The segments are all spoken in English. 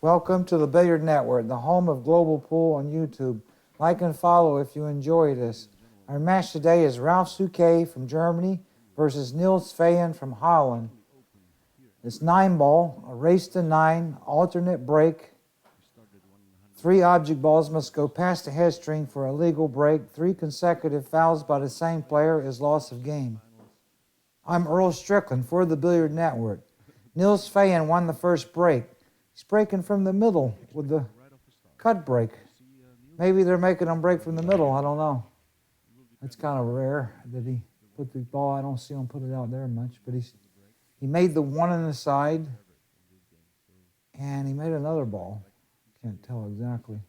Welcome to the Billiard Network, the home of global pool on YouTube. Like and follow if you enjoy this. Our match today is RALF SOUQUET from Germany versus Nils Feijgen from Holland. It's 9-ball, a race to 9, alternate break. 3 object balls must go past the head string for a legal break. 3 consecutive fouls by the same player is loss of game. I'm Earl Strickland for the Billiard Network. Nils Feijgen won the first break. He's breaking from the middle with the cut break. Maybe they're making him break from the middle. I don't know. That's kind of rare that he put the ball. I don't see him put it out there much, but he made the one on the side, and he made another ball. Can't tell exactly.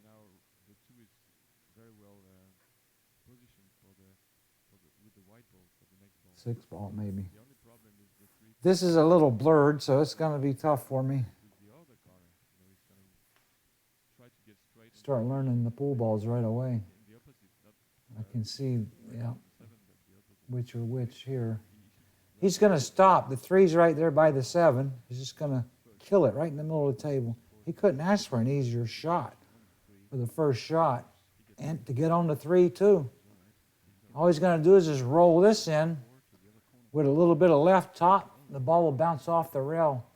6-ball maybe. This is a little blurred, so it's going to be tough for me. Start learning the pool balls right away. I can see, which are which here. He's going to stop. The 3's right there by the 7. He's just going to kill it right in the middle of the table. He couldn't ask for an easier shot for the first shot. And to get on the 3, too. All he's going to do is just roll this in with a little bit of left top. The ball will bounce off the rail,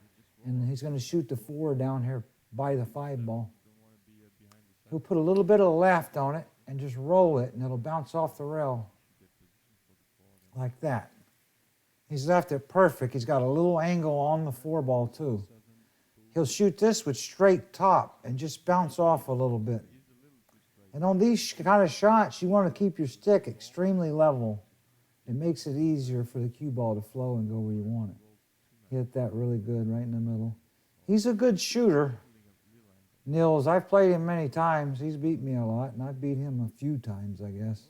and he's going to shoot the 4 down here by the 5-ball. He'll put a little bit of left on it and just roll it, and it'll bounce off the rail like that. He's left it perfect. He's got a little angle on the 4-ball, too. He'll shoot this with straight top and just bounce off a little bit. And on these kind of shots, you want to keep your stick extremely level. It makes it easier for the cue ball to flow and go where you want it. Hit that really good right in the middle. He's a good shooter. Nils, I've played him many times. He's beat me a lot, and I've beat him a few times, I guess.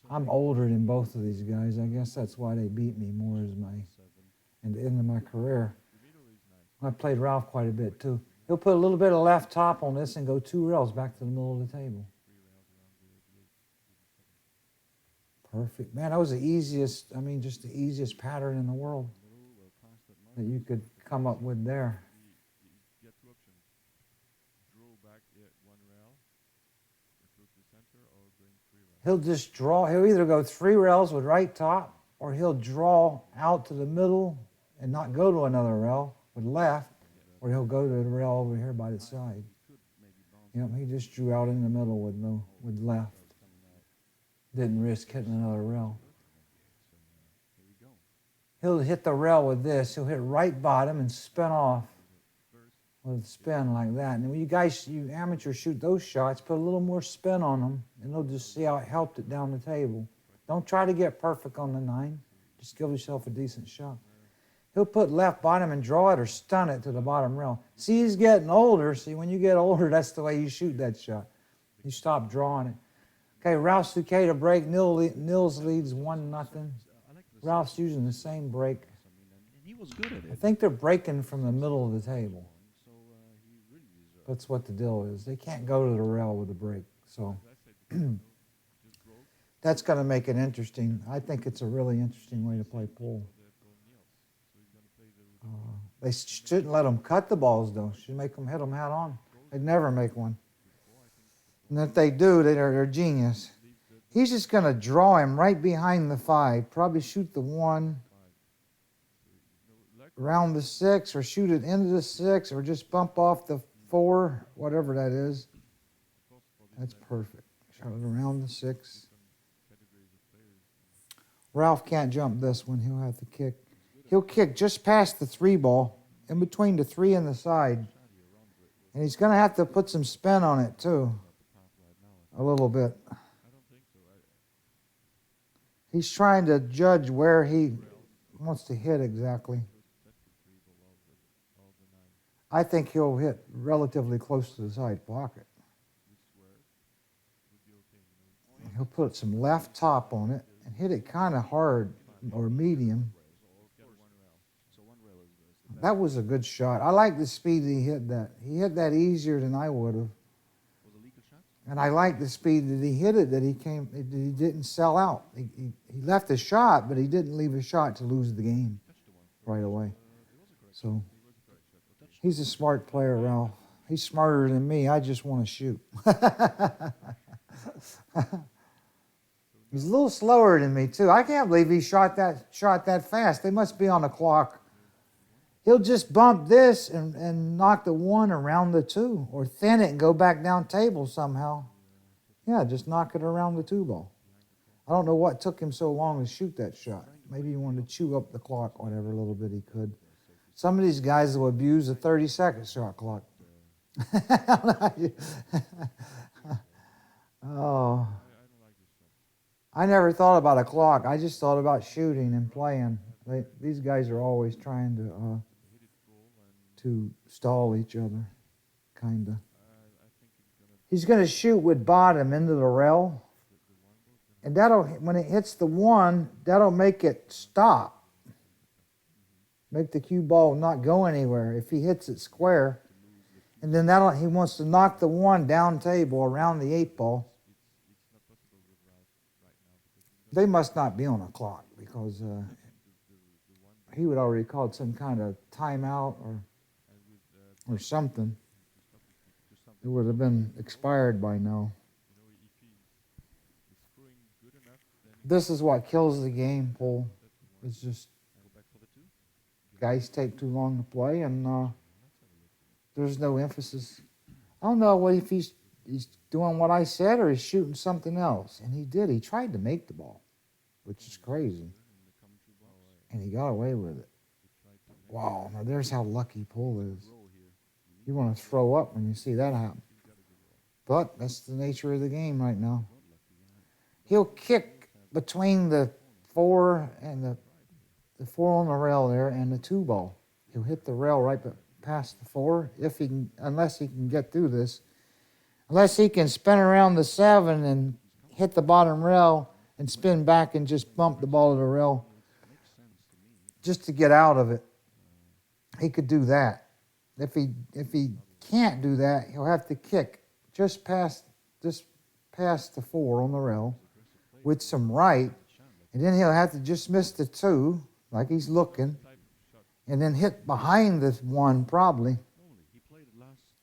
I'm older than both of these guys. I guess that's why they beat me more at the end of my career. I played Ralph quite a bit, too. He'll put a little bit of left top on this and go 2 rails back to the middle of the table. Perfect. Man, that was the easiest, just the easiest pattern in the world that you could come up with there. He'll just draw. He'll either go 3 rails with right top, or he'll draw out to the middle and not go to another rail with left, or he'll go to the rail over here by the side. Yep, he just drew out in the middle with left. Didn't risk hitting another rail. He'll hit the rail with this. He'll hit right bottom and spin off with a spin like that. And when you amateurs shoot those shots, put a little more spin on them, and they'll just see how it helped it down the table. Don't try to get perfect on the 9. Just give yourself a decent shot. He'll put left bottom and draw it or stun it to the bottom rail. See, he's getting older. See, when you get older, that's the way you shoot that shot. You stop drawing it. Okay, RALF SOUQUET to break. Nils leads 1-0. Ralph's using the same break. He was good at it. I think they're breaking from the middle of the table. That's what the deal is. They can't go to the rail with a break. So that's going to make it interesting. I think it's a really interesting way to play pool. They shouldn't let them cut the balls, though. Should make them hit them hat on. They'd never make one. And if they do, they're genius. He's just going to draw him right behind the 5. Probably shoot the 1 around the 6, or shoot it into the 6, or just bump off the 4, whatever that is. That's perfect. Shot it around the 6. Ralph can't jump this one. He'll have to kick. He'll kick just past the 3-ball, in between the 3 and the side. And he's going to have to put some spin on it, too. A little bit. He's trying to judge where he wants to hit exactly. I think he'll hit relatively close to the side pocket. He'll put some left top on it and hit it kind of hard or medium. That was a good shot. I like the speed he hit that. He hit that easier than I would have. And I like the speed that he hit it, that he didn't sell out. He left a shot, but he didn't leave a shot to lose the game right away. So he's a smart player, Ralph. He's smarter than me. I just want to shoot. He's a little slower than me too. I can't believe he shot that fast. They must be on the clock. He'll just bump this and knock the 1 around the 2, or thin it and go back down table somehow. Yeah, just knock it around the 2 ball. I don't know what took him so long to shoot that shot. Maybe he wanted to chew up the clock, whatever little bit he could. Some of these guys will abuse a 30-second shot clock. Oh, I never thought about a clock. I just thought about shooting and playing. These guys are always trying to stall each other, kind of. He's going to shoot with bottom into the rail, and when it hits the 1, that'll make it stop. Make the cue ball not go anywhere if he hits it square. And then he wants to knock the 1 down table around the 8 ball. They must not be on a clock, because he would already called some kind of timeout or something. It would have been expired by now. This is what kills the game, Paul. It's just guys take too long to play, and there's no emphasis. I don't know if he's doing what I said or he's shooting something else. And he did. He tried to make the ball, which is crazy. And he got away with it. Wow, now there's how lucky Paul is. You want to throw up when you see that happen. But that's the nature of the game right now. He'll kick between the 4 and the 4 on the rail there and the 2 ball. He'll hit the rail right past the 4 unless he can get through this. Unless he can spin around the 7 and hit the bottom rail and spin back and just bump the ball to the rail just to get out of it. He could do that. If he can't do that, he'll have to kick just past the 4 on the rail with some right, and then he'll have to just miss the 2 like he's looking, and then hit behind the 1 probably,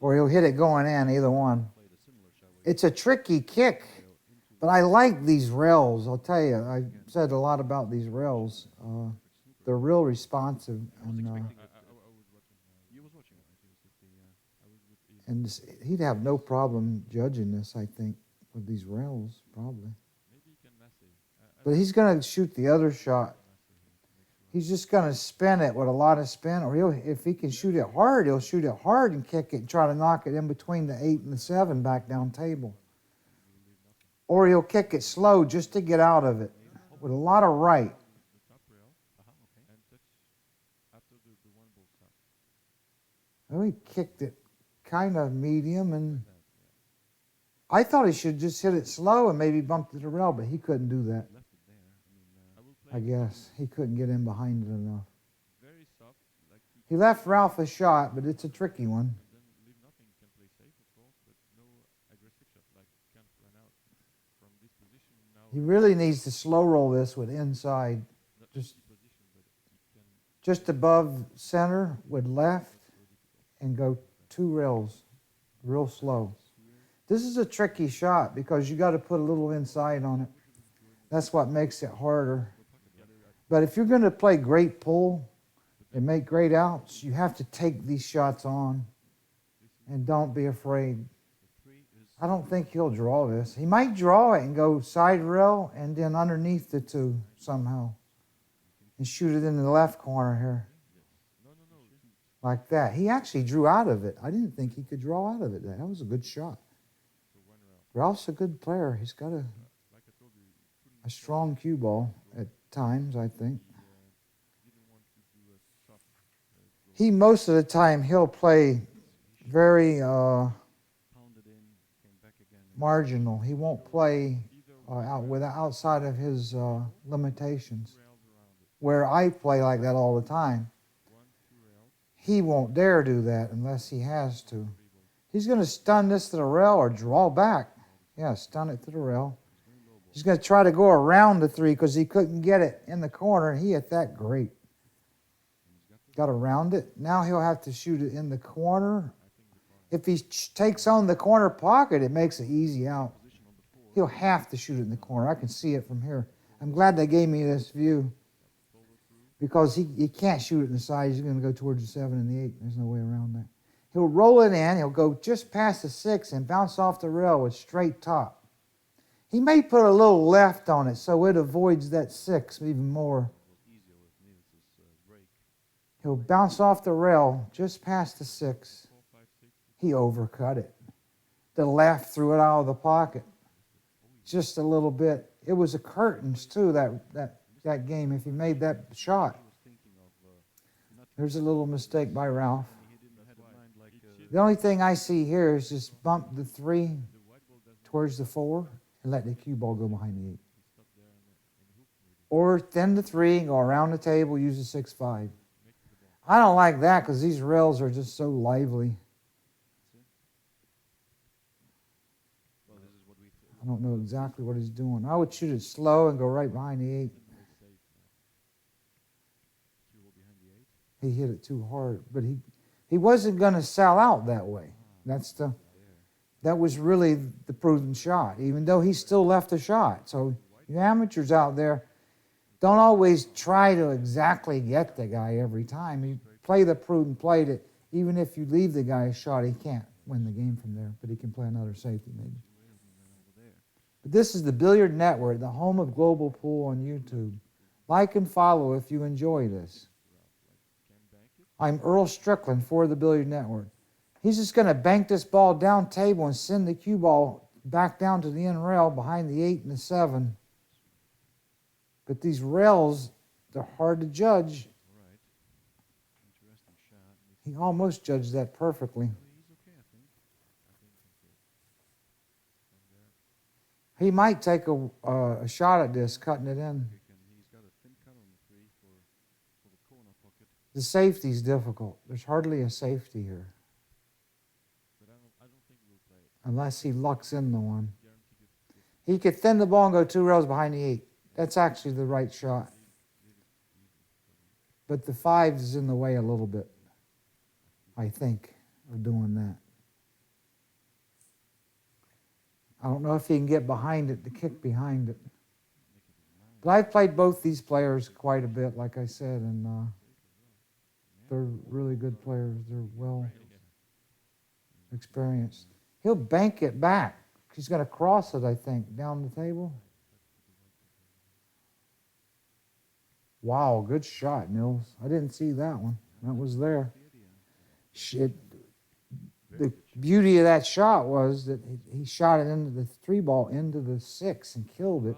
or he'll hit it going in, either one. It's a tricky kick, but I like these rails. I'll tell you, I said a lot about these rails. They're real responsive, and he'd have no problem judging this, I think, with these rails, probably. But he's going to shoot the other shot. He's just going to spin it with a lot of spin, or if he can shoot it hard, he'll shoot it hard and kick it and try to knock it in between the 8 and the 7 back down table. Or he'll kick it slow just to get out of it with a lot of right. Well, he kicked it kind of medium, and I thought he should just hit it slow and maybe bump it to the rail, but he couldn't do that. I guess he couldn't get in behind it enough. He left Ralph a shot, but it's a tricky one. He really needs to slow roll this with inside, just above center with left, and go 2 rails, real slow. This is a tricky shot because you got to put a little inside on it. That's what makes it harder. But if you're going to play great pull and make great outs, you have to take these shots on, and don't be afraid. I don't think he'll draw this. He might draw it and go side rail and then underneath the 2 somehow and shoot it in the left corner here. Like that. He actually drew out of it. I didn't think he could draw out of it. That was a good shot. Ralph's a good player. He's got a strong cue ball at times, I think. Most of the time, he'll play very marginal. He won't play outside of his limitations. Where I play like that all the time. He won't dare do that unless he has to. He's going to stun this to the rail or draw back. Yeah, stun it to the rail. He's going to try to go around the 3 because he couldn't get it in the corner. He hit that great. Got around it. Now he'll have to shoot it in the corner If he takes on the corner pocket, it makes it easy out. He'll have to shoot it in the corner. I can see it from here. I'm glad they gave me this view because he can't shoot it in the side. He's going to go towards the 7 and the 8. There's no way around that. He'll roll it in. He'll go just past the 6 and bounce off the rail with straight top. He may put a little left on it so it avoids that 6 even more. He'll bounce off the rail just past the 6. He overcut it. The left threw it out of the pocket. Just a little bit. It was a curtains too, that game, if he made that shot. There's a little mistake by Ralph. The only thing I see here is just bump the 3 towards the 4 and let the cue ball go behind the 8. Or thin the 3 and go around the table, use the 6-5. I don't like that because these rails are just so lively. I don't know exactly what he's doing. I would shoot it slow and go right behind the 8. He hit it too hard, but he wasn't going to sell out that way. That was really the prudent shot, even though he still left a shot. So you amateurs out there, don't always try to exactly get the guy every time. You play the prudent play that even if you leave the guy a shot, he can't win the game from there, but he can play another safety maybe. But this is the Billiard Network, the home of global pool on YouTube. Like and follow if you enjoy this. I'm Earl Strickland for the Billiard Network. He's just going to bank this ball down table and send the cue ball back down to the end rail behind the 8 and the 7. But these rails, they're hard to judge. He almost judged that perfectly. He might take a shot at this, cutting it in. The safety's difficult. There's hardly a safety here. Unless he lucks in the one. He could thin the ball and go 2 rails behind the 8. That's actually the right shot. But the 5 is in the way a little bit, I think, of doing that. I don't know if he can get behind it, to kick behind it. But I've played both these players quite a bit, like I said, and they're really good players. They're well experienced. He'll bank it back. He's going to cross it, I think, down the table. Wow, good shot, Nils. I didn't see that one. That was there. The beauty of that shot was that he shot it into the 3 ball into the 6 and killed it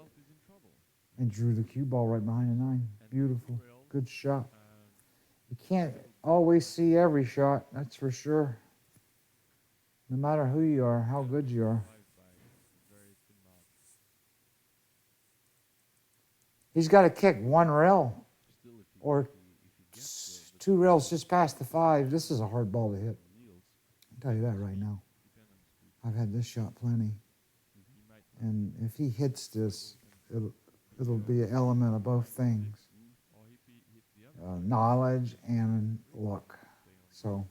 and drew the cue ball right behind the 9. Beautiful. Good shot. You can't always see every shot, that's for sure. No matter who you are, how good you are. He's got to kick 1 rail or 2 rails just past the 5. This is a hard ball to hit. I'll tell you that right now. I've had this shot plenty. And if he hits this, it'll be an element of both things. Knowledge and luck. So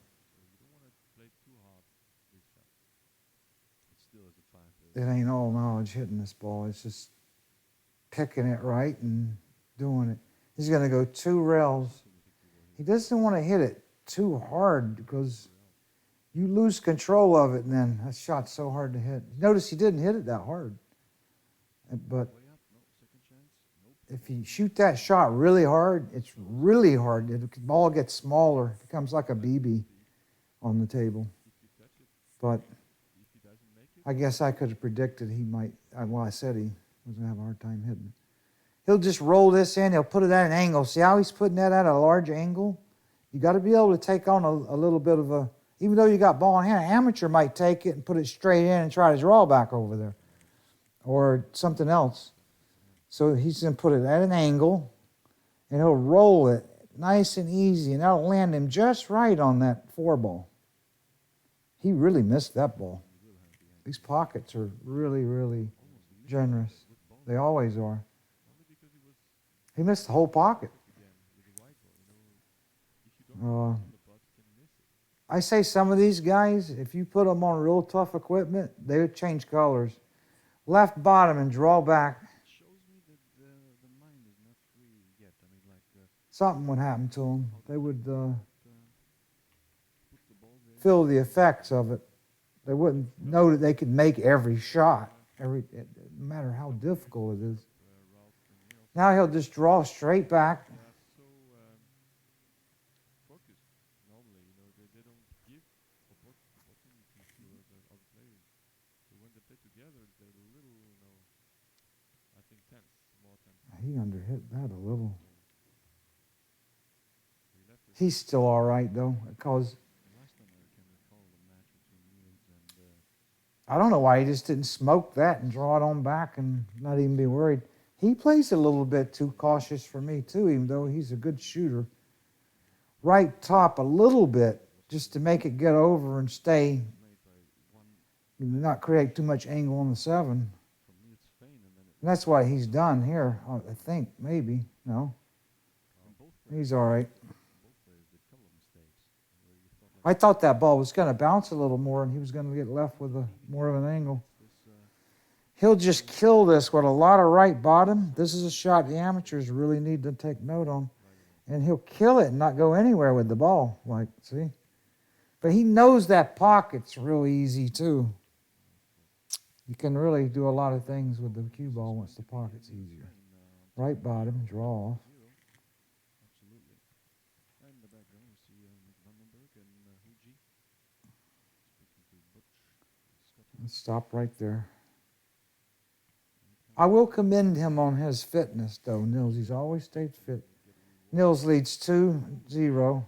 it ain't all knowledge hitting this ball. It's just picking it right and doing it. He's going to go 2 rails. He doesn't want to hit it too hard because you lose control of it, and then that shot's so hard to hit. Notice he didn't hit it that hard. But if you shoot that shot really hard, it's really hard. The ball gets smaller. It becomes like a BB on the table. But I guess I could have predicted he might. Well, I said he was going to have a hard time hitting it. He'll just roll this in. He'll put it at an angle. See how he's putting that at a large angle? You got to be able to take on a little bit of a, even though you got ball in hand, an amateur might take it and put it straight in and try to draw back over there or something else. So he's going to put it at an angle and he'll roll it nice and easy and that'll land him just right on that 4 ball. He really missed that ball. These pockets are really, really generous. They always are. He missed the whole pocket. I say some of these guys, if you put them on real tough equipment, they would change colors. Left bottom and draw back. Shows me that the mind is not free yet. I mean, like Something would happen to them. They would put the ball there. feel the effects of it. They wouldn't know that they could make every shot, no matter how difficult it is. RALF and Nils. Now he'll just draw straight back. They are so focused normally. You know, they don't give opportunities to the other players. So when they play together, they're a little, you know, I think tense, more tense. He underhit that a little. So he left it. He's still all right though, because Last time I can recall the match between Nils and I don't know why he just didn't smoke that and draw it on back and not even be worried. He plays a little bit too cautious for me too, even though he's a good shooter. Right top a little bit, just to make it get over and stay, made by one not create too much angle on the 7. from Nils Feijεν, and then it And that's what he's done here, I think, maybe. No, and both players, he's all right. did a couple of mistakes where you thought like I thought that ball was going to bounce a little more and he was going to get left with a more of an angle. this He'll just kill this with a lot of right bottom. This is a shot the amateurs really need to take note on. And he'll kill it and not go anywhere with the ball, like, see? But he knows that pocket's real easy, too. You can really do a lot of things with the cue ball once the pocket's easier. Right bottom, draw off. absolutely. And in the background we see Vandenberg and Huji speaking to Butch, Scotty. Let's stop right there. I will commend him on his fitness, though, Nils. He's always stayed fit. Nils leads 2-0,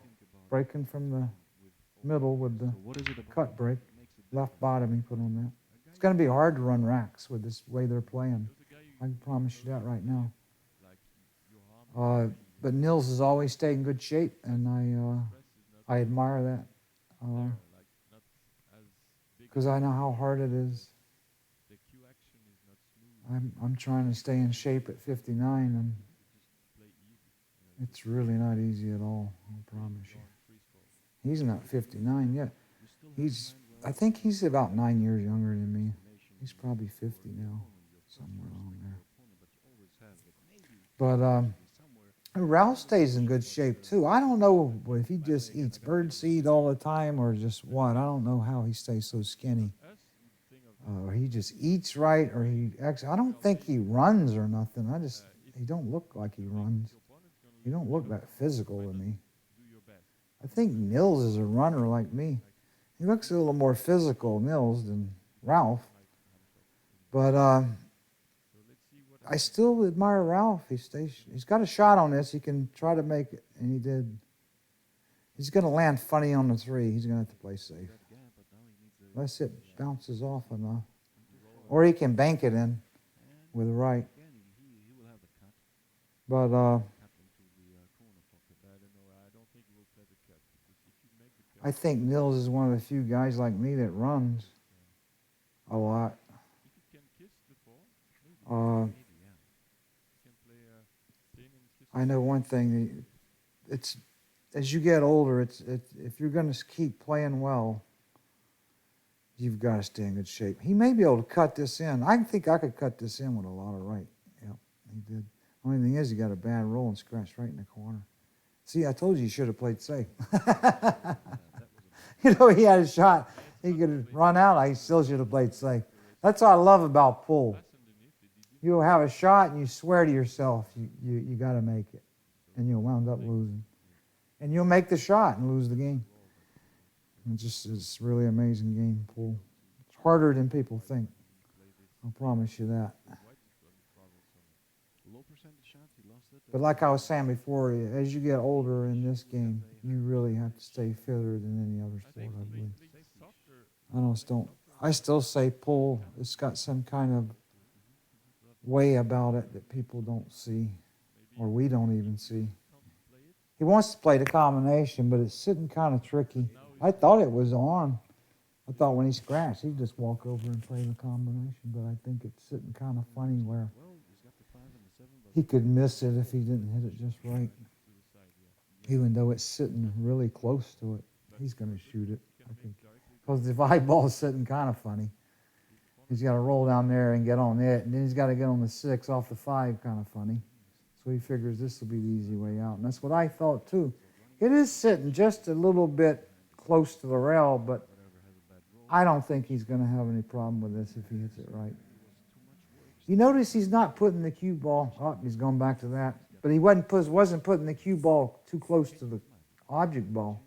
breaking from the middle with the So what is it about cut break. makes it Left bottom he put on that. It's going to be hard to run racks with this way they're playing. I can promise you that right now. like your arm But Nils has always stayed in good shape, and I admire that like not as big because I know how hard it is. the cue action is not smooth. I'm trying to stay in shape at 59, and Just play easy. it's really not easy at all. I promise you. He's not 59 yet. I think he's about 9 years younger than me. He's probably 50 now, somewhere along there. But Ralph stays in good shape too. I don't know if he just eats birdseed all the time or just what. I don't know how he stays so skinny. Or he just eats right, or I don't think he runs or nothing. He don't look like he runs. He don't look that physical to me. I think Nils is a runner like me. He looks a little more physical, Nils, than Ralph. But I still admire Ralph. He's got a shot on this. He can try to make it, and he did. He's going to land funny on the 3. He's going to have to play safe. Unless it bounces off enough. Or he can bank it in with the right. But I think Nils is one of the few guys like me that runs a lot. I know one thing. It's as you get older, if you're going to keep playing well, you've got to stay in good shape. He may be able to cut this in. I think I could cut this in with a lot of right. Yep, he did. Only thing is, he got a bad roll and scratched right in the corner. See, I told you should have played safe. You know, he had a shot. He could run out. I still should have played safe. That's what I love about pool. You'll have a shot and you swear to yourself you got to make it. And you'll wound up losing. And you'll make the shot and lose the game. It's really amazing game, pool. It's harder than people think. I'll promise you that. But like I was saying before, as you get older in this game, you really have to stay fitter than any other sport, I believe. I still say pool, it's got some kind of way about it that people don't see, or we don't even see. He wants to play the combination, but it's sitting kind of tricky. I thought it was on. I thought when he scratched, he'd just walk over and play the combination, but I think it's sitting kind of funny where he could miss it if he didn't hit it just right, even though it's sitting really close to it. he's going to shoot it. I think because the 5 ball is sitting kind of funny. He's got to roll down there and get on it, and then he's got to get on the 6 off the 5, kind of funny. So he figures this will be the easy way out, and that's what I thought too. It is sitting just a little bit close to the rail, but I don't think he's going to have any problem with this if he hits it right. You notice he's not putting the cue ball. Oh, he's going back to that. But he wasn't putting the cue ball too close to the object ball.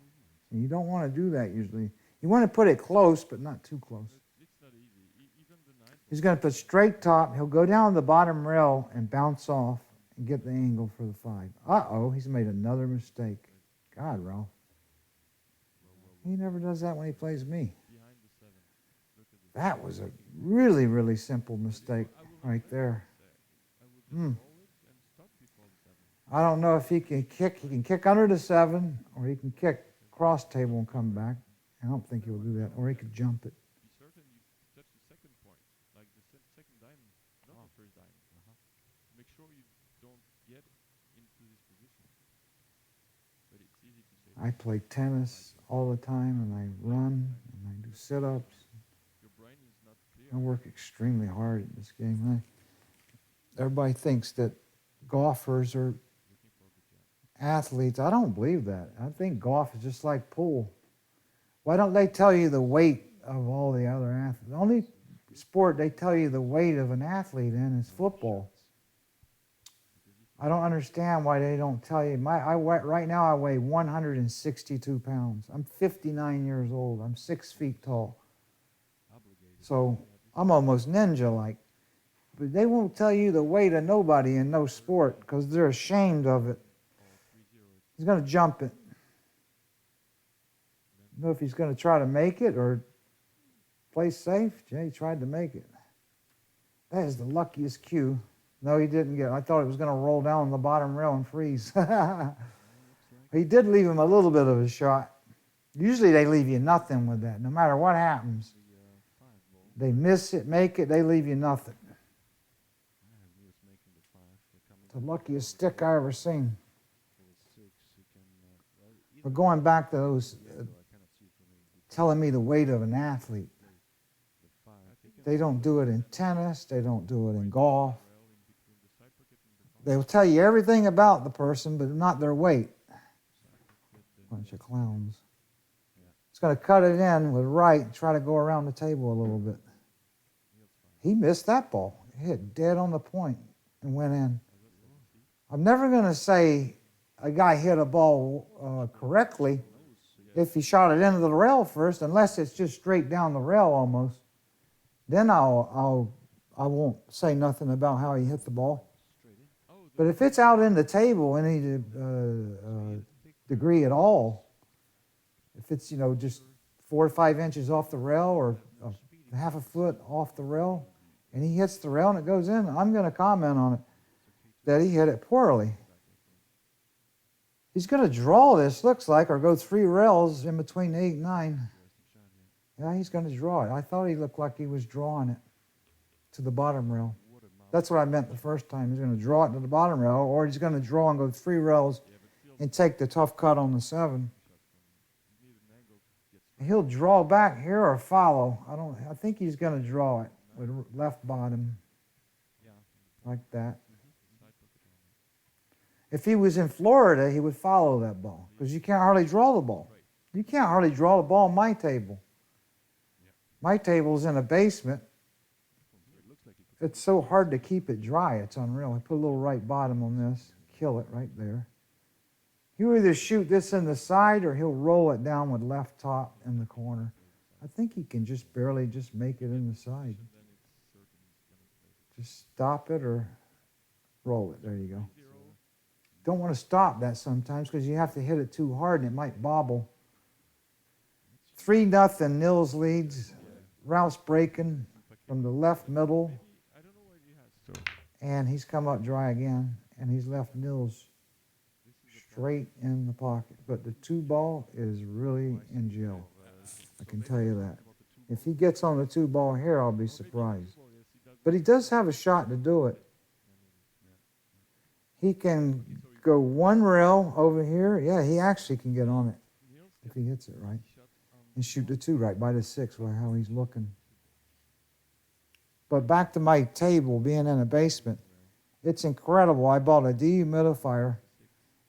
And you don't want to do that usually. You want to put it close, but not too close. He's going to put straight top. He'll go down the bottom rail and bounce off and get the angle for the 5. Uh-oh, he's made another mistake. God, Ralph. He never does that when he plays me. That was a really, really simple mistake right there. I don't know if he can kick. He can kick under the 7, or he can kick cross table and come back. I don't think he'll do that, or he could jump it. Be certain you touch the second point, like the second diamond, not the first diamond. Make sure you don't get into this position. But it's easy to say. I play tennis all the time, and I run, and I do sit-ups. Your brain is not clear. I work extremely hard at this game. Everybody thinks that golfers are athletes. I don't believe that. I think golf is just like pool. Why don't they tell you the weight of all the other athletes? The only sport they tell you the weight of an athlete in is football. I don't understand why they don't tell you. Right now I weigh 162 pounds. I'm 59 years old. I'm 6 feet tall. So I'm almost ninja-like. But they won't tell you the weight of nobody in no sport because they're ashamed of it. He's going to jump it. I don't know if he's going to try to make it or play safe. Yeah, he tried to make it. That is the luckiest cue. No, he didn't get it. I thought it was going to roll down the bottom rail and freeze. He did leave him a little bit of a shot. Usually they leave you nothing with that, no matter what happens. They miss it, make it, they leave you nothing. The luckiest stick I ever seen. But going back to those telling me the weight of an athlete, they don't do it in tennis, they don't do it in golf. They will tell you everything about the person, but not their weight. Bunch of clowns. It's going to cut it in with right and try to go around the table a little bit. He missed that ball. It hit dead on the point and went in. I'm never going to say a guy hit a ball correctly if he shot it into the rail first, unless it's just straight down the rail almost. Then I won't say nothing about how he hit the ball. But if it's out in the table any degree at all, if it's just 4 or 5 inches off the rail or half a foot off the rail, and he hits the rail and it goes in, I'm going to comment on it that he hit it poorly. He's going to draw this, looks like, or go 3 rails in between 8 and 9. Yeah, he's going to draw it. I thought he looked like he was drawing it to the bottom rail. That's what I meant the first time. He's going to draw it to the bottom rail, or he's going to draw and go 3 rails and take the tough cut on the 7. He'll draw back here or follow. I think he's going to draw it with left bottom, like that. If he was in Florida, he would follow that ball, because you can't hardly draw the ball. You can't hardly draw the ball on my table. My table's in a basement. It's so hard to keep it dry. It's unreal. I put a little right bottom on this, kill it right there. He'll either shoot this in the side or he'll roll it down with left top in the corner. I think he can just barely just make it in the side. Just stop it or roll it. There you go. Don't want to stop that sometimes because you have to hit it too hard and it might bobble. 3-0, Nils leads. Ralph's breaking from the left middle. And he's come up dry again. And he's left Nils straight in the pocket. But the 2-ball is really in jail. I can tell you that. If he gets on the 2-ball here, I'll be surprised. But he does have a shot to do it. He can go 1 rail over here. Yeah, he actually can get on it. if he hits it right. And shoot the 2 right by the 6, where how he's looking. But back to my table being in a basement. It's incredible. I bought a dehumidifier,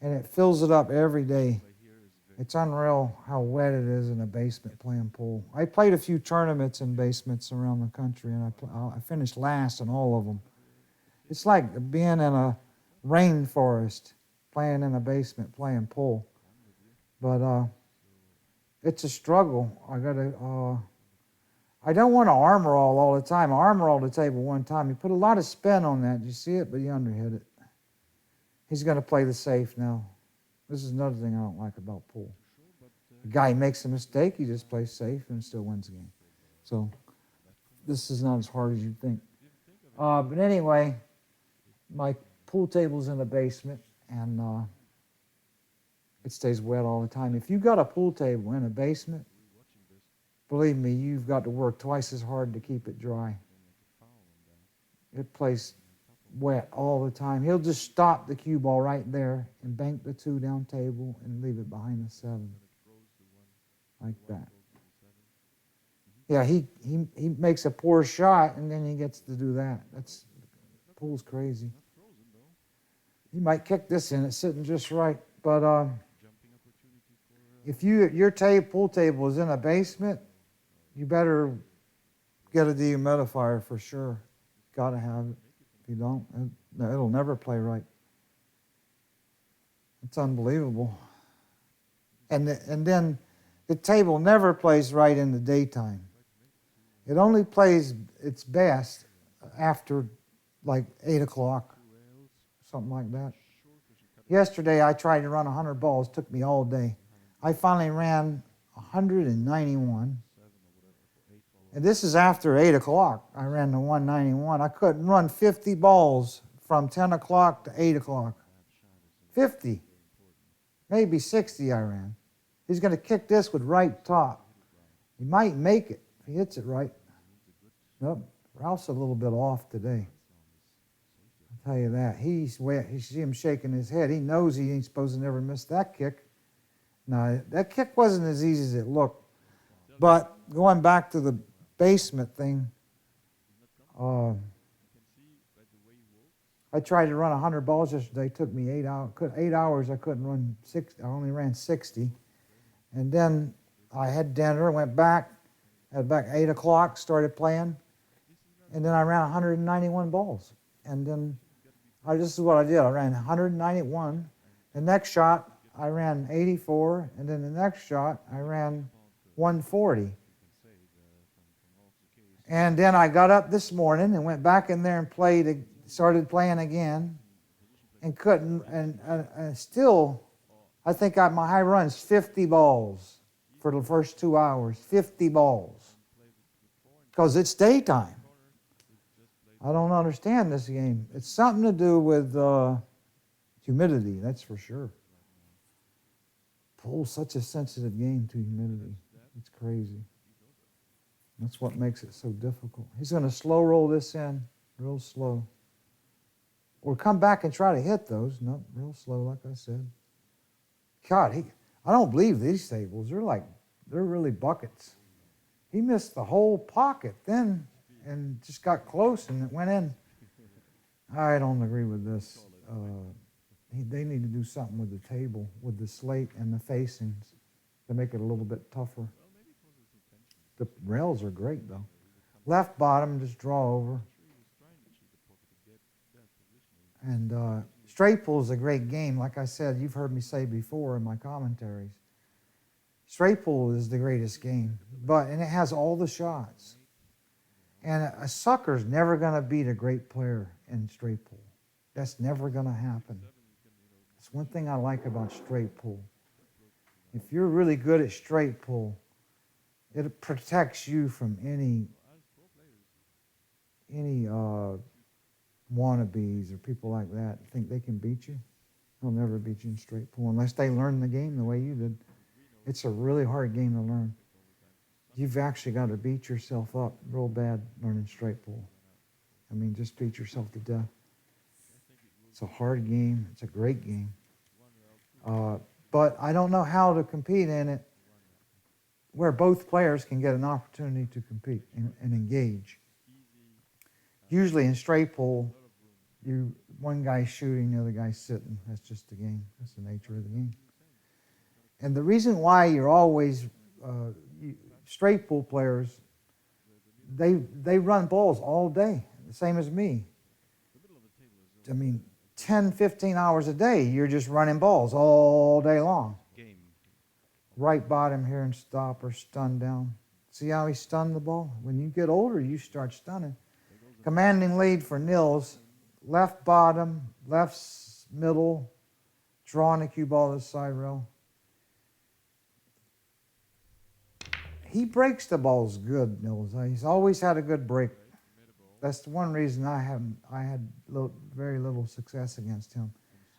and it fills it up every day. It's unreal how wet it is in a basement playing pool. I played a few tournaments in basements around the country, and I finished last in all of them. It's like being in a rainforest, playing in a basement, playing pool. But it's a struggle. I don't want to armor all the time. I armor all the table one time. He put a lot of spin on that. Did you see it? But he underhit it. He's going to play the safe now. This is another thing I don't like about pool. The guy makes a mistake, he just plays safe and still wins the game. So this is not as hard as you think. But anyway, my pool table's in the basement, and it stays wet all the time. If you've got a pool table in a basement, believe me, you've got to work twice as hard to keep it dry. It plays wet all the time. He'll just stop the cue ball right there and bank the 2 down table and leave it behind the 7. Like that. Yeah, he makes a poor shot and then he gets to do that. Pool's crazy. He might kick this in. It's sitting just right. But if your pool table is in a basement, you better get a dehumidifier for sure. Got to have it. If you don't, it'll never play right. It's unbelievable. And then the table never plays right in the daytime. It only plays its best after like 8 o'clock, something like that. Yesterday I tried to run 100 balls. It took me all day. I finally ran 191. And this is after 8 o'clock. I ran the 191. I couldn't run 50 balls from 10 o'clock to 8 o'clock. 50. Maybe 60 I ran. He's going to kick this with right top. He might make it if he hits it right. Nope. Ralph's a little bit off today. I'll tell you that. He's wet. You see him shaking his head. He knows he ain't supposed to never miss that kick. No, that kick wasn't as easy as it looked. But going back to the basement thing, I tried to run 100 balls yesterday. It took me 8 hours. 8 hours I couldn't run 60. I only ran 60. And then I had dinner, went back at about 8 o'clock, started playing. And then I ran 191 balls. And then this is what I did. I ran 191. The next shot, I ran 84. And then the next shot, I ran 140. And then I got up this morning and went back in there and started playing again, and couldn't, and still, I think my high run's 50 balls for the first 2 hours, 50 balls, because it's daytime. I don't understand this game. It's something to do with humidity, that's for sure. Pool's such a sensitive game to humidity. It's crazy. That's what makes it so difficult. He's going to slow roll this in, real slow. Or come back and try to hit those. No, real slow, like I said. God, I don't believe these tables. They're really buckets. He missed the whole pocket then and just got close and it went in. I don't agree with this. They need to do something with the table, with the slate and the facings to make it a little bit tougher. The rails are great, though. Left bottom, just draw over. And straight pool is a great game. Like I said, you've heard me say before in my commentaries. Straight pool is the greatest game, and it has all the shots. And a sucker's never going to beat a great player in straight pool. That's never going to happen. That's one thing I like about straight pool. If you're really good at straight pool, it protects you from any wannabes or people like that think they can beat you. They'll never beat you in straight pool unless they learn the game the way you did. It's a really hard game to learn. You've actually got to beat yourself up real bad learning straight pool. I mean, just beat yourself to death. It's a hard game. It's a great game. But I don't know how to compete in it where both players can get an opportunity to compete and engage. Usually in straight pool, one guy's shooting, the other guy's sitting. That's just the game. That's the nature of the game. And the reason why you're always straight pool players, they run balls all day, the same as me. I mean, 10, 15 hours a day, you're just running balls all day long. Right bottom here and stop or stun down. See how he stunned the ball? When you get older, you start stunning. Commanding lead for Nils. Left bottom, left middle, drawing the cue ball to the side rail. He breaks the balls good, Nils. He's always had a good break. That's the one reason I had very little success against him.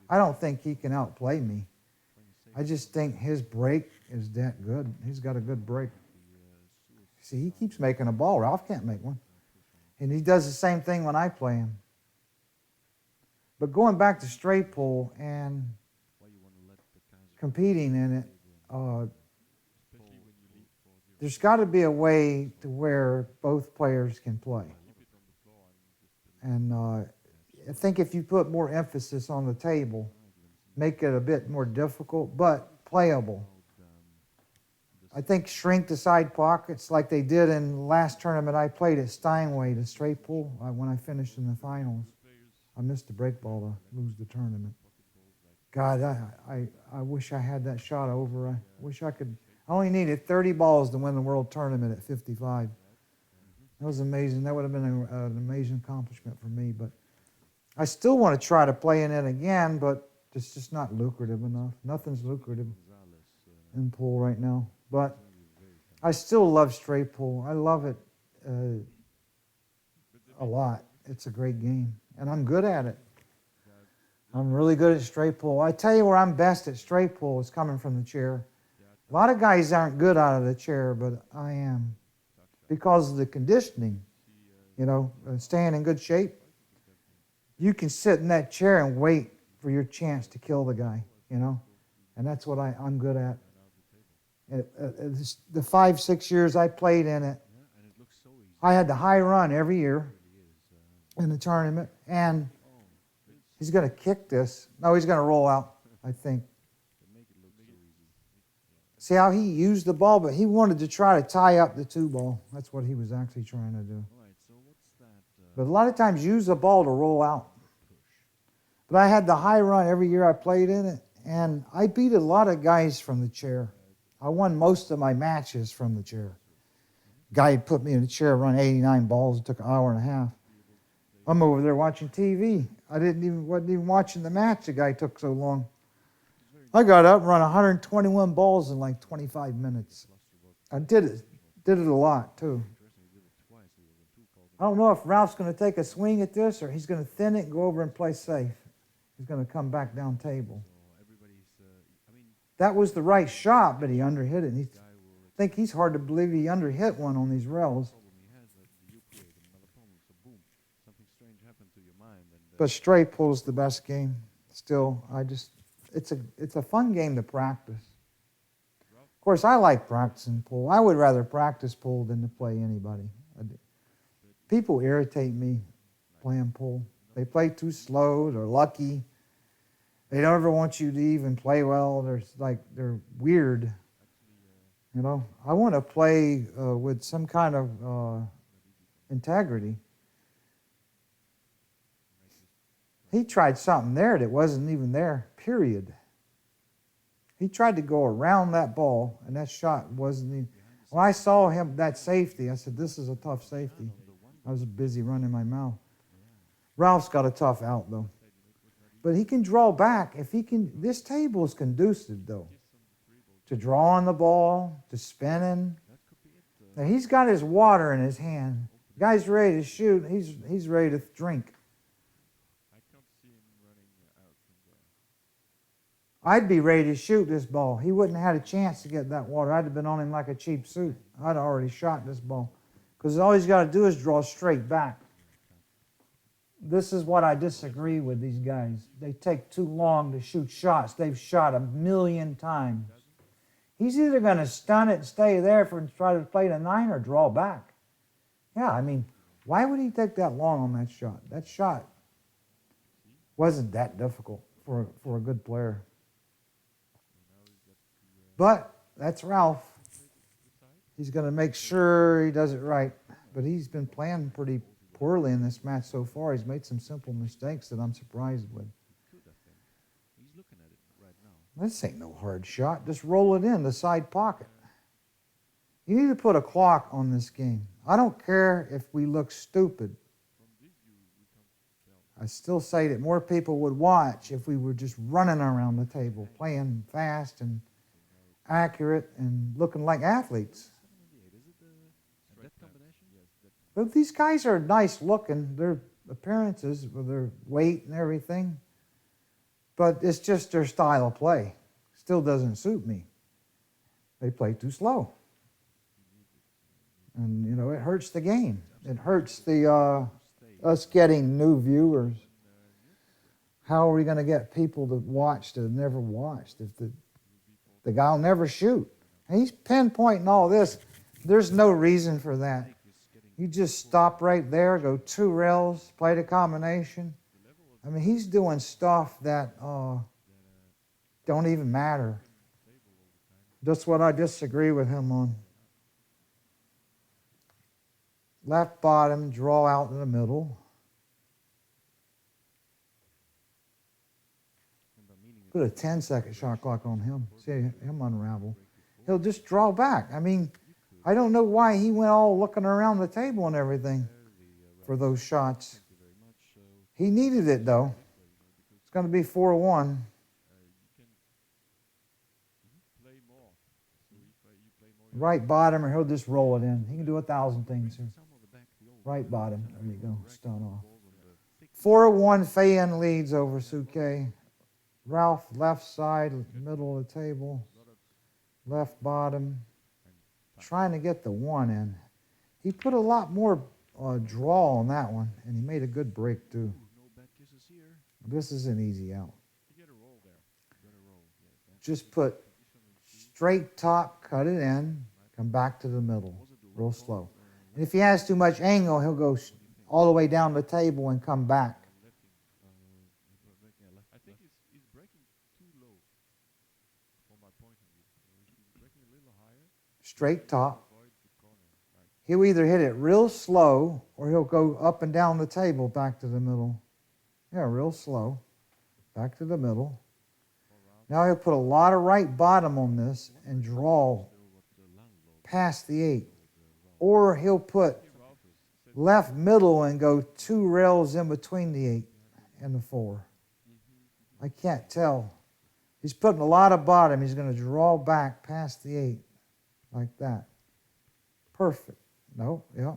I don't think he can outplay me. I just think his break is that good. He's got a good break. See, he keeps making a ball. Ralph can't make one. And he does the same thing when I play him. But going back to straight pool and competing in it, there's got to be a way to where both players can play. And I think if you put more emphasis on the table, make it a bit more difficult, but playable. I think shrink the side pockets like they did in the last tournament I played at Steinway, the straight pool, when I finished in the finals. I missed the break ball to lose the tournament. God, I wish I had that shot over. I wish I could. I only needed 30 balls to win the world tournament at 55. That was amazing. That would have been an amazing accomplishment for me. But I still want to try to play in it again, but it's just not lucrative enough. Nothing's lucrative in pool right now. But I still love straight pool. I love it a lot. It's a great game, and I'm good at it. I'm really good at straight pool. I tell you where I'm best at straight pool is coming from the chair. A lot of guys aren't good out of the chair, but I am. Because of the conditioning, staying in good shape. You can sit in that chair and wait for your chance to kill the guy, And that's what I'm good at. The 5-6 years I played in it, I had the high run every year in the tournament. And he's going to kick this. No, he's going to roll out, I think. See how he used the ball, but he wanted to try to tie up the 2-ball. That's what he was actually trying to do. But a lot of times use the ball to roll out. But I had the high run every year I played in it, and I beat a lot of guys from the chair. I won most of my matches from the chair. Guy had put me in the chair, run 89 balls. It took an hour and a half. I'm over there watching TV. wasn't even watching the match. The guy took so long. I got up and run 121 balls in like 25 minutes. I did it a lot too. I don't know if Ralph's going to take a swing at this or he's going to thin it and go over and play safe. He's going to come back down table. That was the right shot, but he underhit it. I think he's hard to believe he underhit one on these rails. But straight pool is the best game. Still, it's a fun game to practice. Of course, I like practicing pool. I would rather practice pool than to play anybody. People irritate me playing pool. They play too slow. They're lucky. They don't ever want you to even play well. They're weird. I want to play with some kind of integrity. He tried something there that wasn't even there, period. He tried to go around that ball, and that shot wasn't even... When I saw him, that safety, I said, this is a tough safety. I was busy running my mouth. Ralph's got a tough out, though. But he can draw back. This table is conducive, though, to drawing the ball, to spinning. Now, he's got his water in his hand. The guy's ready to shoot. He's ready to drink. I'd be ready to shoot this ball. He wouldn't have had a chance to get that water. I'd have been on him like a cheap suit. I'd have already shot this ball. Because all he's got to do is draw straight back. This is what I disagree with these guys. They take too long to shoot shots. They've shot 1,000,000 times. He's either going to stun it and stay there for try to play the 9 or draw back. Yeah, I mean, why would he take that long on that shot? That shot wasn't that difficult for a good player. But that's Ralph. He's going to make sure he does it right. But he's been playing pretty poorly in this match so far. He's made some simple mistakes that I'm surprised with. This ain't no hard shot. Just roll it in the side pocket. You need to put a clock on this game. I don't care if we look stupid. I still say that more people would watch if we were just running around the table, playing fast and accurate and looking like athletes. But these guys are nice looking, their appearances with their weight and everything. But it's just their style of play. Still doesn't suit me. They play too slow. And, you know, it hurts the game. It hurts the us getting new viewers. How are we going to get people to watch that have never watched if the guy will never shoot? And he's pinpointing all this. There's no reason for that. You just stop right there, go 2 rails, play the combination. I mean, he's doing stuff that don't even matter. That's what I disagree with him on. Left bottom, draw out in the middle. Put a 10-second shot clock on him. See him unravel. He'll just draw back. I mean, I don't know why he went all looking around the table and everything for those shots. He needed it, though. It's going to be 4-1. Right bottom, or he'll just roll it in. He can do 1,000 things here. Right bottom. There you go. Stun off. 4-1, Feijin leads over Souquet. Ralph, left side, middle of the table. Left bottom. Trying to get the 1 in. He put a lot more draw on that one, and he made a good break, too. This is an easy out. Just put straight top, cut it in, come back to the middle, real slow. And if he has too much angle, he'll go all the way down the table and come back. I think he's breaking too low from my point of view. He's breaking a little higher. Straight top. He'll either hit it real slow or he'll go up and down the table back to the middle. Yeah, real slow. Back to the middle. Now he'll put a lot of right bottom on this and draw past the 8. Or he'll put left middle and go 2 rails in between the 8 and the 4. I can't tell. He's putting a lot of bottom. He's going to draw back past the 8 like that. Perfect. No, yeah.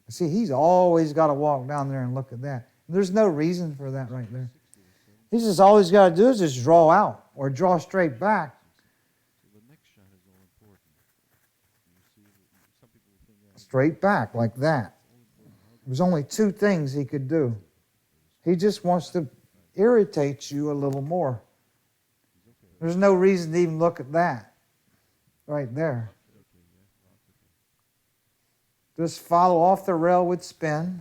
See, he's always got to walk down there and look at that. There's no reason for that right there. He's just all he's got to do is just draw out or draw straight back. Straight back like that. There's only 2 things he could do. He just wants to irritate you a little more. There's no reason to even look at that right there. Just follow off the rail with spin.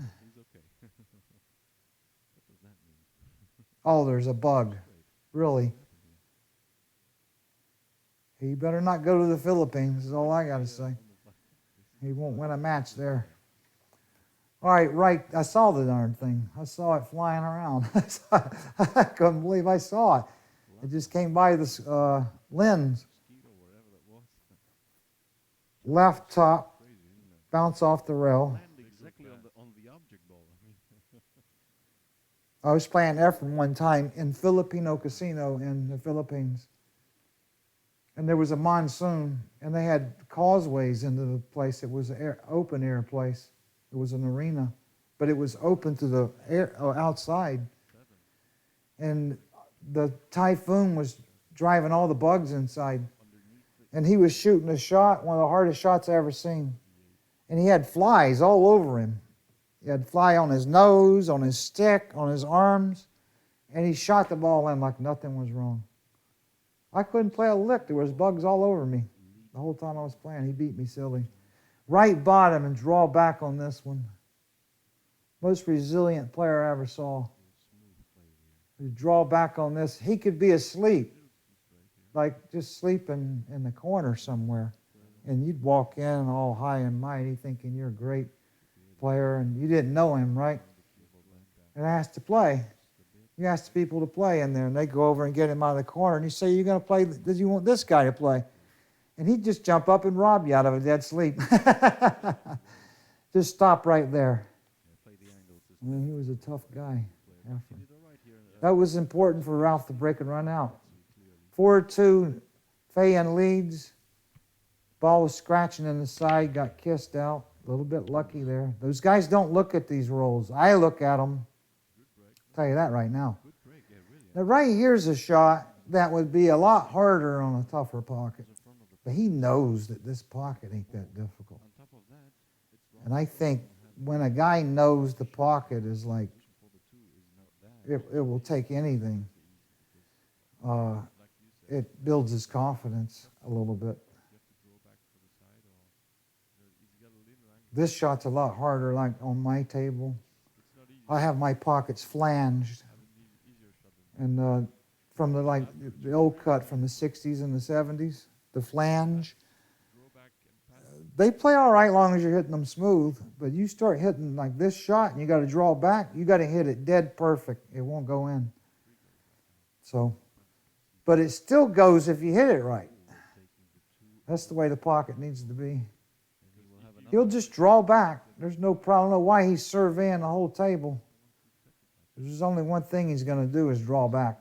Oh, there's a bug. Really. He better not go to the Philippines, is all I got to say. He won't win a match there. All right, I saw the darn thing. I saw it flying around. I couldn't believe I saw it. It just came by this lens. Left top, bounce off the rail. I was playing F one time in Filipino casino in the Philippines. And there was a monsoon, and they had causeways into the place. It was an open air place. It was an arena, but it was open to the air outside. And the typhoon was driving all the bugs inside. And he was shooting a shot, one of the hardest shots I ever seen. And he had flies all over him. It'd fly on his nose, on his stick, on his arms, and he shot the ball in like nothing was wrong. I couldn't play a lick. There was bugs all over me the whole time I was playing. He beat me silly. Right bottom and draw back on this one. Most resilient player I ever saw. You draw back on this. He could be asleep, like just sleeping in the corner somewhere. And you'd walk in all high and mighty thinking you're a great player and you didn't know him, right? And asked to play. You ask people to play in there and they go over and get him out of the corner and you say, you're going to play, did you want this guy to play? And he'd just jump up and rob you out of a dead sleep. Just stop right there. I mean, he was a tough guy. That was important for Ralph to break and run out. 4-2, Feijen leads. Ball was scratching in the side, got kissed out. A little bit lucky there. Those guys don't look at these rolls. I look at them. I'll tell you that right now. Now right here's a shot that would be a lot harder on a tougher pocket. But he knows that this pocket ain't that difficult. And I think when a guy knows the pocket is like, it will take anything. It builds his confidence a little bit. This shot's a lot harder, like on my table. I have my pockets flanged. And from the old cut from the 60s and the 70s, the flange. They play all right long as you're hitting them smooth, but you start hitting like this shot and you got to draw back, you got to hit it dead perfect. It won't go in. So, but it still goes if you hit it right. That's the way the pocket needs to be. He'll just draw back. There's no problem. I don't know why he's surveying the whole table. There's only one thing he's going to do is draw back.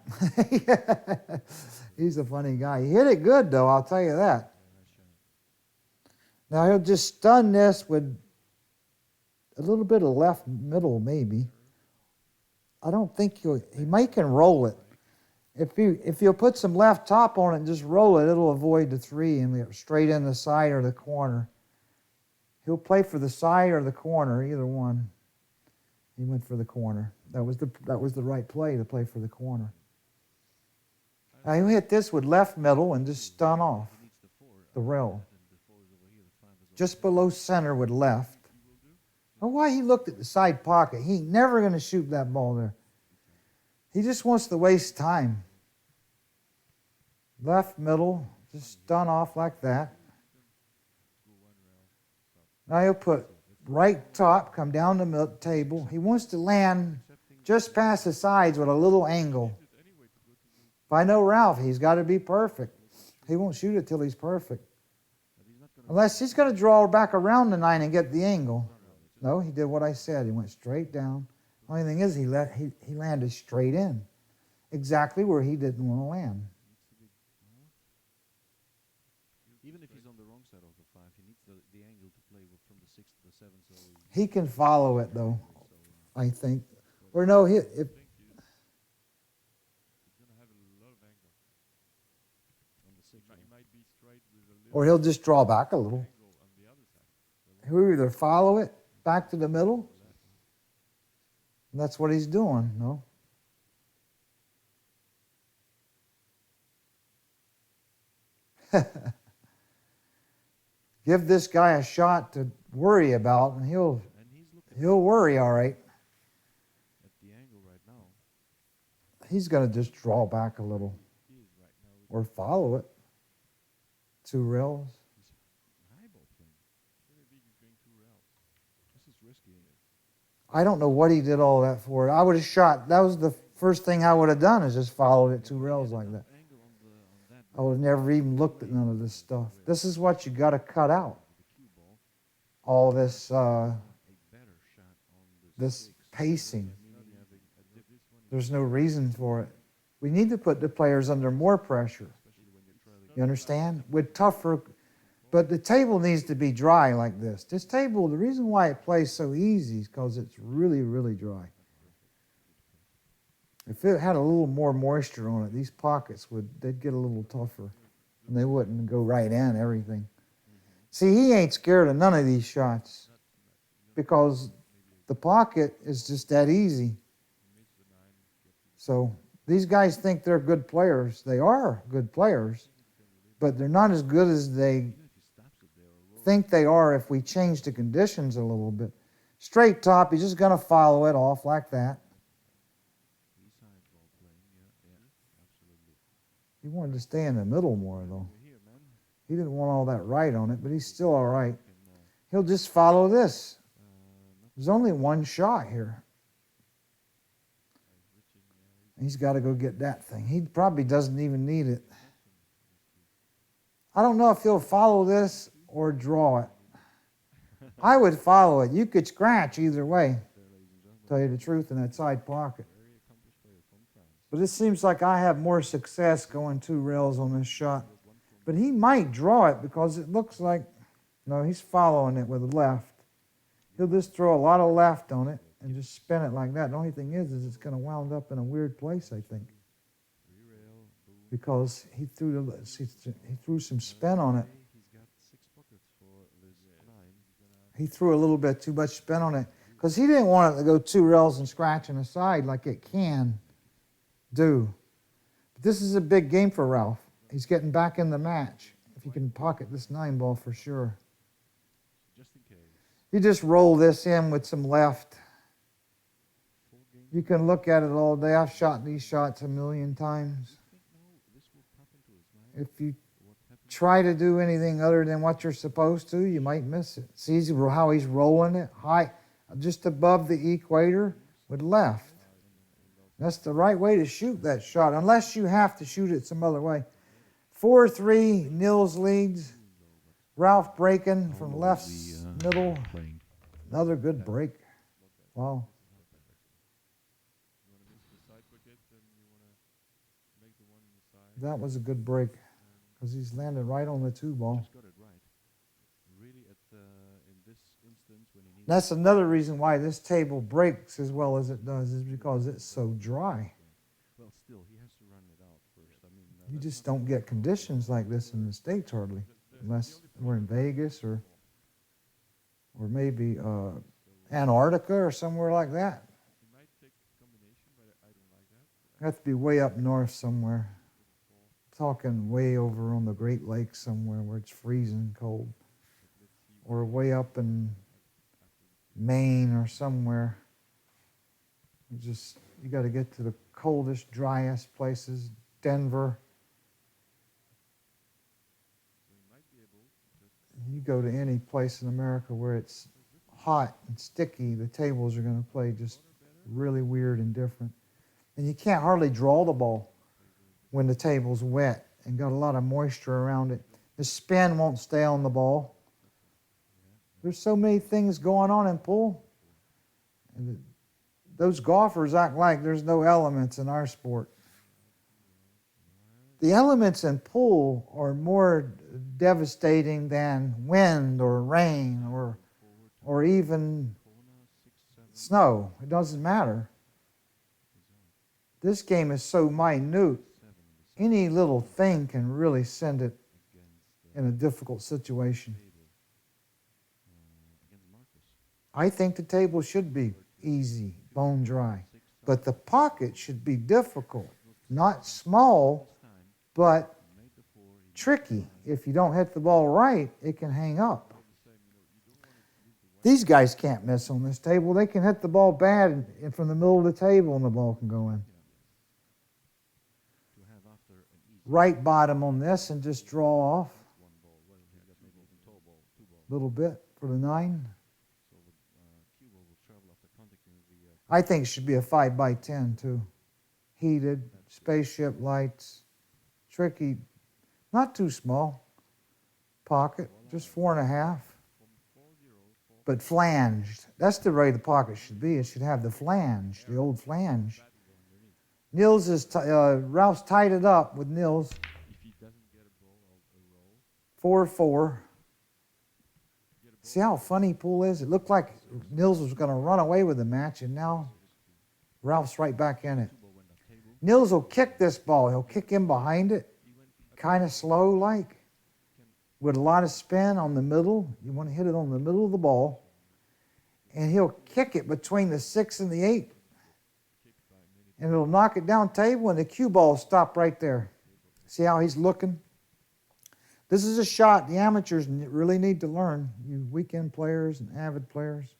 He's a funny guy. He hit it good, though, I'll tell you that. Now, he'll just stun this with a little bit of left middle, maybe. I don't think he might can roll it. If you'll put some left top on it and just roll it, it'll avoid the 3 and get straight in the side or the corner. He'll play for the side or the corner, either one. He went for the corner. That was the right play to play for the corner. Now he'll hit this with left middle and just stun off the rail. Just below center with left. Now why he looked at the side pocket? He ain't never going to shoot that ball there. He just wants to waste time. Left middle, just stun off like that. Now he'll put right top, come down the table. He wants to land just past the sides with a little angle. If I know Ralph, he's got to be perfect. He won't shoot it till he's perfect. Unless he's going to draw back around the 9 and get the angle. No, he did what I said. He went straight down. Only thing is he landed straight in. Exactly where he didn't want to land. Even if he's on the wrong side of the 5, he needs the angle to play from the 6 to the 7. So he can follow it, though, I think. Or no, he's going to have a lot of angle on the 6. He might be straight with a little or he'll just draw back a little. angle on the other side. He'll either follow it back to the middle. And that's what he's doing, no? Give this guy a shot to worry about, and he'll worry all right. At the angle right now. He's going to just draw back a little or follow it. 2 rails. Highball playing. Very big is going 2 rails. This is risky. I don't know what he did all that for. I would have shot. That was the first thing I would have done is just followed it 2 rails like that. I would have never even looked at none of this stuff. This is what you got to cut out. All this this pacing. There's no reason for it. We need to put the players under more pressure. You understand? With tougher, but the table needs to be dry like this. This table, the reason why it plays so easy is because it's really, really dry. If it had a little more moisture on it, these pockets they'd get a little tougher. And they wouldn't go right in everything. See, he ain't scared of none of these shots because the pocket is just that easy. So these guys think they're good players. They are good players, but they're not as good as they think they are if we change the conditions a little bit. Straight top, he's just going to follow it off like that. He wanted to stay in the middle more, though. He didn't want all that right on it, but he's still all right. He'll just follow this. There's only one shot here. He's got to go get that thing. He probably doesn't even need it. I don't know if he'll follow this or draw it. I would follow it. You could scratch either way, tell you the truth, in that side pocket. But it seems like I have more success going 2 rails on this shot. But he might draw it because it looks like, no, he's following it with the left. He'll just throw a lot of left on it and just spin it like that. The only thing is it's going to wound up in a weird place, I think. Because he threw some spin on it. He threw a little bit too much spin on it because he didn't want it to go 2 rails and scratching aside like it can do. But this is a big game for Ralph. He's getting back in the match. If he can pocket this 9 ball for sure. You just roll this in with some left. You can look at it all day. I've shot these shots a million times. If you try to do anything other than what you're supposed to, you might miss it. See how he's rolling it high, just above the equator with left. That's the right way to shoot that shot, unless you have to shoot it some other way. 4-3, Nils leads. Ralph breaking from left middle. Another good break. Wow. That was a good break because he's landed right on the 2 ball. That's another reason why this table breaks as well as it does, is because it's so dry. You just don't get conditions like this in the States hardly, unless we're in Vegas or maybe Antarctica or somewhere like that. Have to be way up north somewhere. Talking way over on the Great Lakes somewhere where it's freezing cold. Or way up in Maine or somewhere. You got to get to the coldest, driest places. Denver. You go to any place in America where it's hot and sticky, the tables are going to play just really weird and different. And you can't hardly draw the ball when the table's wet and got a lot of moisture around it. The spin won't stay on the ball. There's so many things going on in pool. And those golfers act like there's no elements in our sport. The elements in pool are more devastating than wind or rain or even snow. It doesn't matter. This game is so minute. Any little thing can really send it in a difficult situation. I think the table should be easy, bone dry. But the pocket should be difficult. Not small, but tricky. If you don't hit the ball right, it can hang up. These guys can't miss on this table. They can hit the ball bad and from the middle of the table and the ball can go in. Right bottom on this and just draw off a little bit for the 9. I think it should be a 5x10 too. Heated, spaceship lights, tricky, not too small. Pocket, just 4.5. But flanged. That's the way the pocket should be. It should have the flange, the old flange. Nils is, Ralph's tied it up with Nils. 4-4. See how funny pool is? It looked like Nils was going to run away with the match, and now Ralph's right back in it. Nils will kick this ball. He'll kick in behind it, kind of slow-like, with a lot of spin on the middle. You want to hit it on the middle of the ball. and he'll kick it between the 6 and the 8. And it'll knock it down table, and the cue ball will stop right there. See how he's looking? This is a shot the amateurs really need to learn. You weekend players and avid players,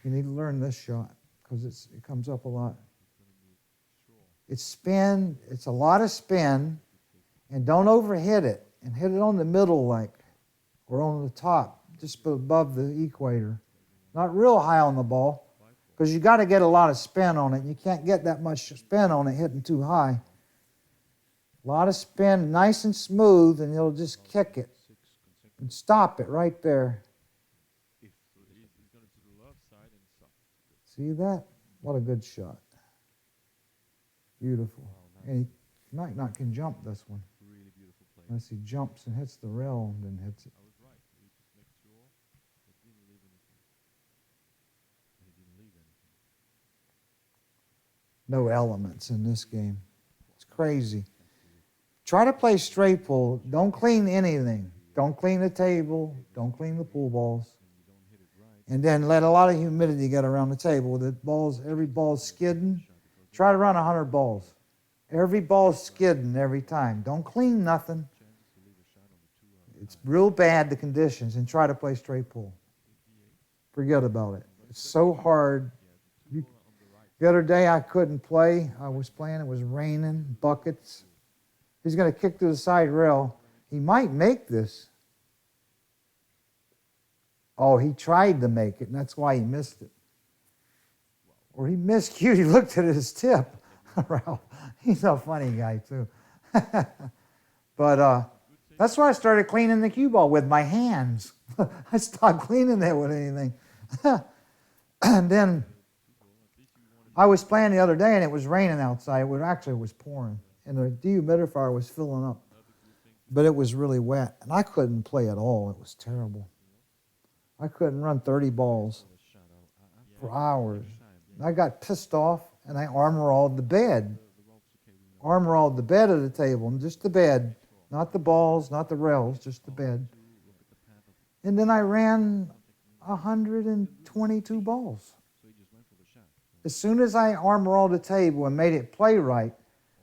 you need to learn this shot because it comes up a lot. It's spin. It's a lot of spin, and don't overhit it. And hit it on the middle, or on the top, just above the equator. Not real high on the ball. Because you got to get a lot of spin on it. You can't get that much spin on it hitting too high. A lot of spin, nice and smooth, and you'll just kick it. And stop it right there. See that? What a good shot. Beautiful. And he might not can jump this one. Unless he jumps and hits the rail and then hits it. No elements in this game. It's crazy. Try to play straight pull. Don't clean anything. Don't clean the table. Don't clean the pool balls. And then let a lot of humidity get around the table. Every ball's skidding. Try to run 100 balls. Every ball's skidding every time. Don't clean nothing. It's real bad, the conditions, and try to play straight pull. Forget about it. It's so hard. The other day I couldn't play. I was playing. It was raining, buckets. He's going to kick to the side rail. He might make this. Oh, he tried to make it, and that's why he missed it. Or he miscued. He looked at his tip. Ralph, he's a funny guy, too. But that's why I started cleaning the cue ball with my hands. I stopped cleaning it with anything. And then I was playing the other day, and it was raining outside. It was pouring, and the dehumidifier was filling up. But it was really wet, and I couldn't play at all. It was terrible. I couldn't run 30 balls for hours. I got pissed off, and I armor-alled the bed. Armor-alled the bed of the table, and just the bed. Not the balls, not the rails, just the bed. And then I ran 122 balls. As soon as I armor-alled the table and made it play right,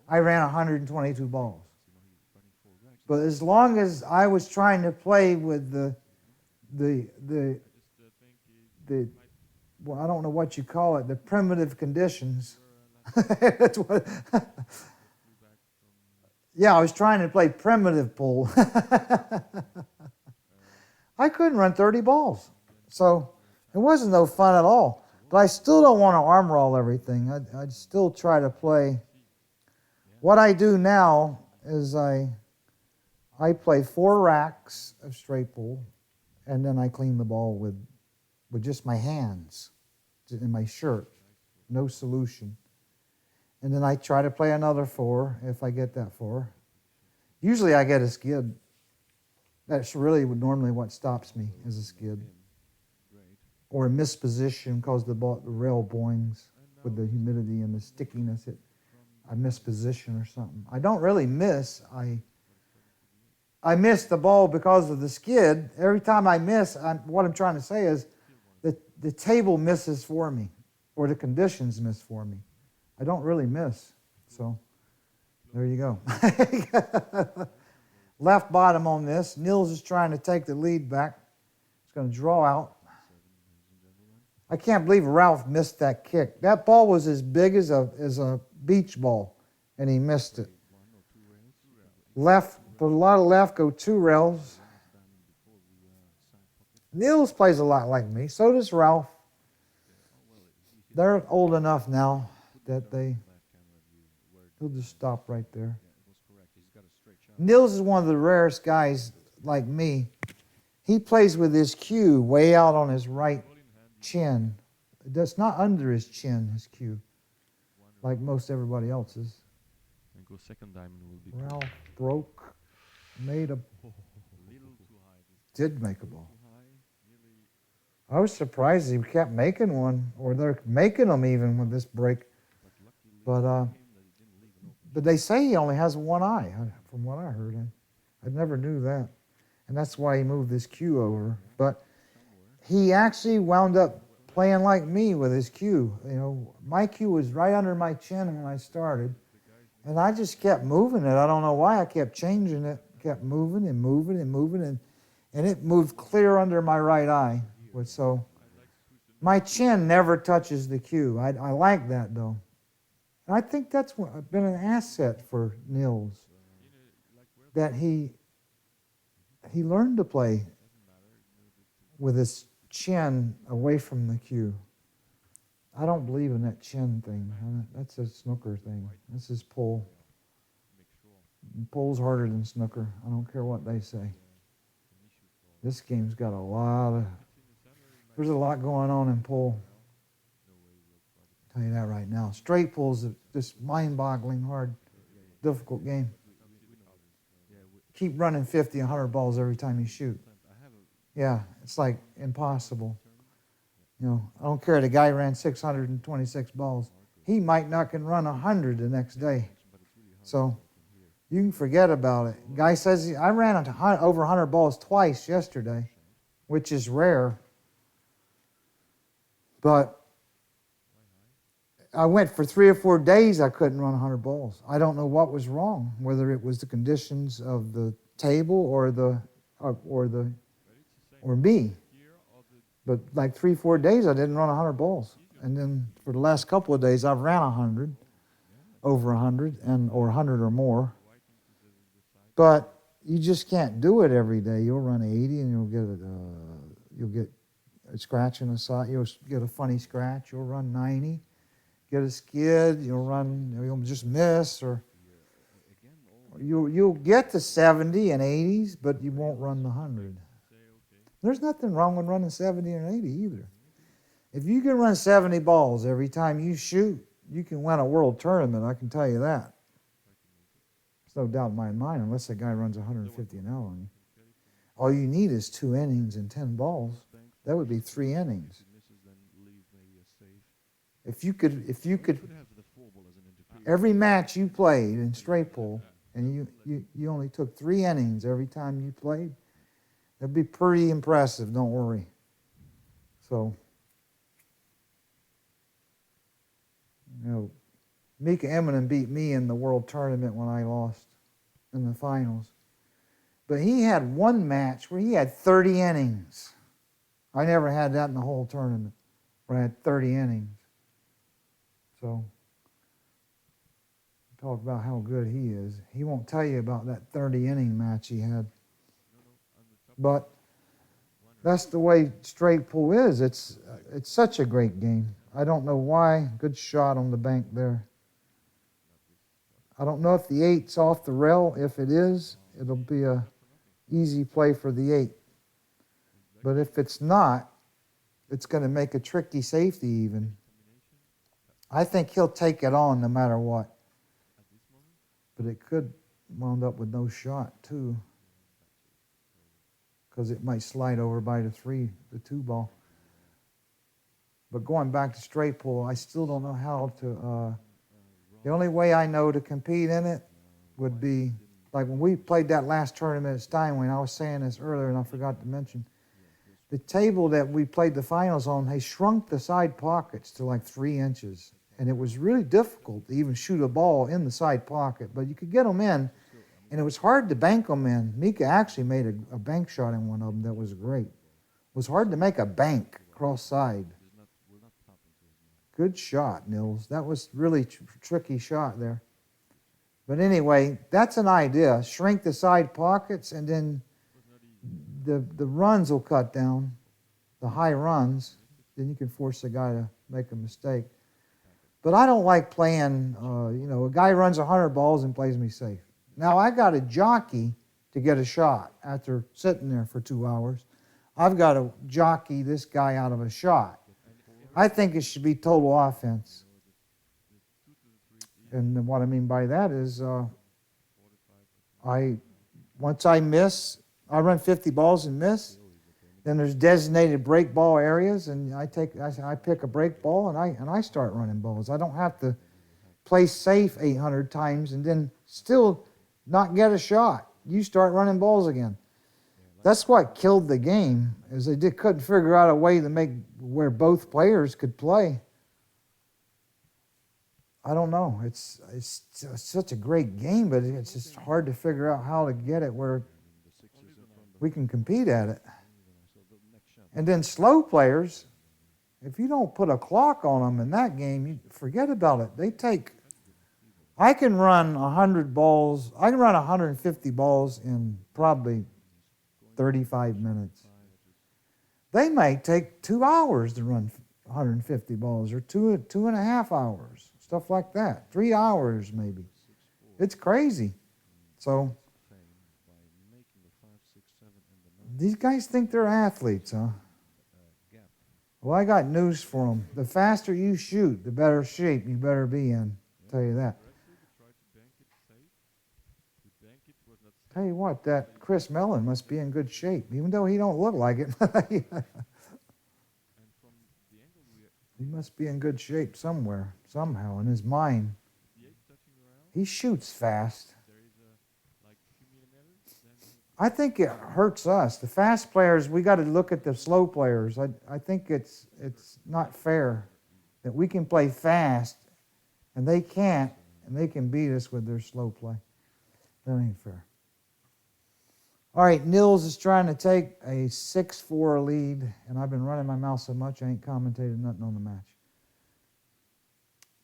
I ran 122 balls. But as long as I was trying to play with well, I don't know what you call it, the primitive conditions. That's what, yeah, I was trying to play primitive pool. I couldn't run 30 balls. So it wasn't no fun at all. But I still don't want to armor all everything. I'd still try to play. What I do now is I play 4 racks of straight pool, and then I clean the ball with just my hands in my shirt. No solution. And then I try to play another 4 if I get that 4. Usually I get a skid. That's really normally what stops me, is a skid. Or a misposition because the rail boings with the humidity and the stickiness. I misposition or something. I don't really miss. I miss the ball because of the skid. Every time I miss, what I'm trying to say is that the table misses for me, or the conditions miss for me. I don't really miss. So there you go. Left bottom on this. Nils is trying to take the lead back. He's going to draw out. I can't believe Ralph missed that kick. That ball was as big as a beach ball, and he missed it. Left, but a lot of left, go 2 rails. Nils plays a lot like me. So does Ralph. They're old enough now that he'll just stop right there. Nils is one of the rarest guys like me. He plays with his cue way out on his right chin. That's not under his chin, his cue, like most everybody else's. Ralph broke, did make a ball. I was surprised he kept making one, or they're making them even with this break. But they say he only has one eye, from what I heard. I never knew that. And that's why he moved his cue over. But he actually wound up playing like me with his cue. You know, my cue was right under my chin when I started, and I just kept moving it. I don't know why. I kept changing it, kept moving and moving and moving, and it moved clear under my right eye. So my chin never touches the cue. I like that, though. And I think that's been an asset for Nils, that he learned to play with his chin away from the cue. I don't believe in that chin thing. That's a snooker thing. This is pull. Pull's harder than snooker. I don't care what they say. This game's got there's a lot going on in pull. I'll tell you that right now. Straight pull's just mind-boggling hard, difficult game. Keep running 50, 100 balls every time you shoot. Yeah, it's like impossible. You know, I don't care. The guy ran 626 balls. He might not can run 100 the next day. So you can forget about it. Guy says, I ran over 100 balls twice yesterday, which is rare. But I went for 3 or 4 days, I couldn't run 100 balls. I don't know what was wrong, whether it was the conditions of the table or me. But like 3 or 4 days, I didn't run 100 balls. And then for the last couple of days, I've ran 100, over 100, or 100 or more. But you just can't do it every day. You'll run 80 and you'll get a scratch in the side. You'll get a funny scratch. You'll run 90, get a skid. You'll just miss, or you'll get to 70 and 80s, but you won't run the 100. There's nothing wrong with running 70 and 80 either. If you can run 70 balls every time you shoot, you can win a world tournament, I can tell you that. There's no doubt in my mind, unless a guy runs 150 an hour on you. All you need is 2 innings and 10 balls. That would be 3 innings. If you could, every match you played in straight pull, and you only took 3 innings every time you played, it'd be pretty impressive, don't worry. So, you know, Mika Eminem beat me in the world tournament when I lost in the finals. But he had one match where he had 30 innings. I never had that in the whole tournament, where I had 30 innings. So, talk about how good he is. He won't tell you about that 30-inning match he had. But that's the way straight pull is. It's such a great game. I don't know why. Good shot on the bank there. I don't know if the 8's off the rail. If it is, it'll be a easy play for the 8. But if it's not, it's going to make a tricky safety even. I think he'll take it on no matter what. But it could wound up with no shot too, because it might slide over by the 2 ball. But going back to straight pull, I still don't know how to, the only way I know to compete in it would be, like when we played that last tournament at Steinway, and I was saying this earlier and I forgot to mention, the table that we played the finals on, they shrunk the side pockets to like 3 inches. And it was really difficult to even shoot a ball in the side pocket, but you could get them in, and it was hard to bank them in. Mika actually made a bank shot in one of them that was great. It was hard to make a bank cross side. Good shot, Nils. That was really tricky shot there. But anyway, that's an idea. Shrink the side pockets, and then the runs will cut down, the high runs. Then you can force the guy to make a mistake. But I don't like playing, a guy runs 100 balls and plays me safe. Now, I got to jockey to get a shot after sitting there for 2 hours. I've got to jockey this guy out of a shot. I think it should be total offense. And what I mean by that is once I miss, I run 50 balls and miss. Then there's designated break ball areas, and I pick a break ball and I start running balls. I don't have to play safe 800 times and then still not get a shot. You start running balls again. That's what killed the game, is they couldn't figure out a way to make where both players could play. I don't know. It's such a great game, but it's just hard to figure out how to get it where we can compete at it. And then slow players, if you don't put a clock on them in that game, you forget about it. They take. I can run 100 balls. I can run 150 balls in probably 35 minutes. They may take 2 hours to run 150 balls, or 2.5 hours, stuff like that. 3 hours maybe. It's crazy. So these guys think they're athletes, huh? Well, I got news for them. The faster you shoot, the better shape you better be in. I'll tell you that. Tell you what, that Chris Mellon must be in good shape, even though he don't look like it. He must be in good shape somewhere, somehow, in his mind. He shoots fast. I think it hurts us. The fast players, we got to look at the slow players. I think it's not fair that we can play fast and they can't, and they can beat us with their slow play. That ain't fair. All right, Nils is trying to take a 6-4 lead, and I've been running my mouth so much I ain't commentated nothing on the match.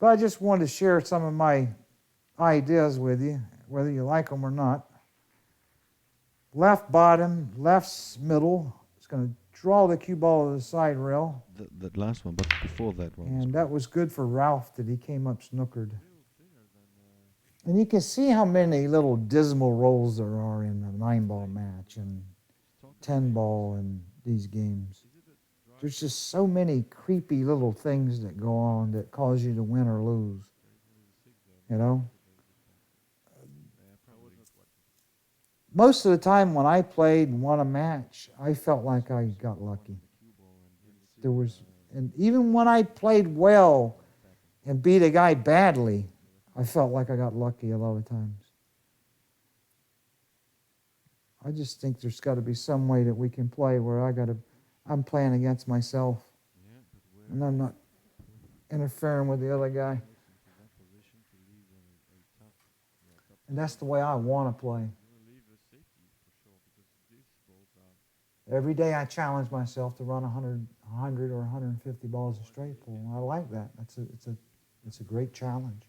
But I just wanted to share some of my ideas with you, whether you like them or not. Left bottom, left middle. It's going to draw the cue ball to the side rail. That last one, but before that one. And that was good for Ralph that he came up snookered. And you can see how many little dismal rolls there are in a 9-ball match and 10-ball in these games. There's just so many creepy little things that go on that cause you to win or lose. You know? Most of the time when I played and won a match, I felt like I got lucky. And even when I played well and beat a guy badly, I felt like I got lucky a lot of times. I just think there's got to be some way that we can play where I'm playing against myself, and I'm not interfering with the other guy. And that's the way I want to play. Every day I challenge myself to run 100 or 150 balls of straight pull, and I like that. It's a great challenge.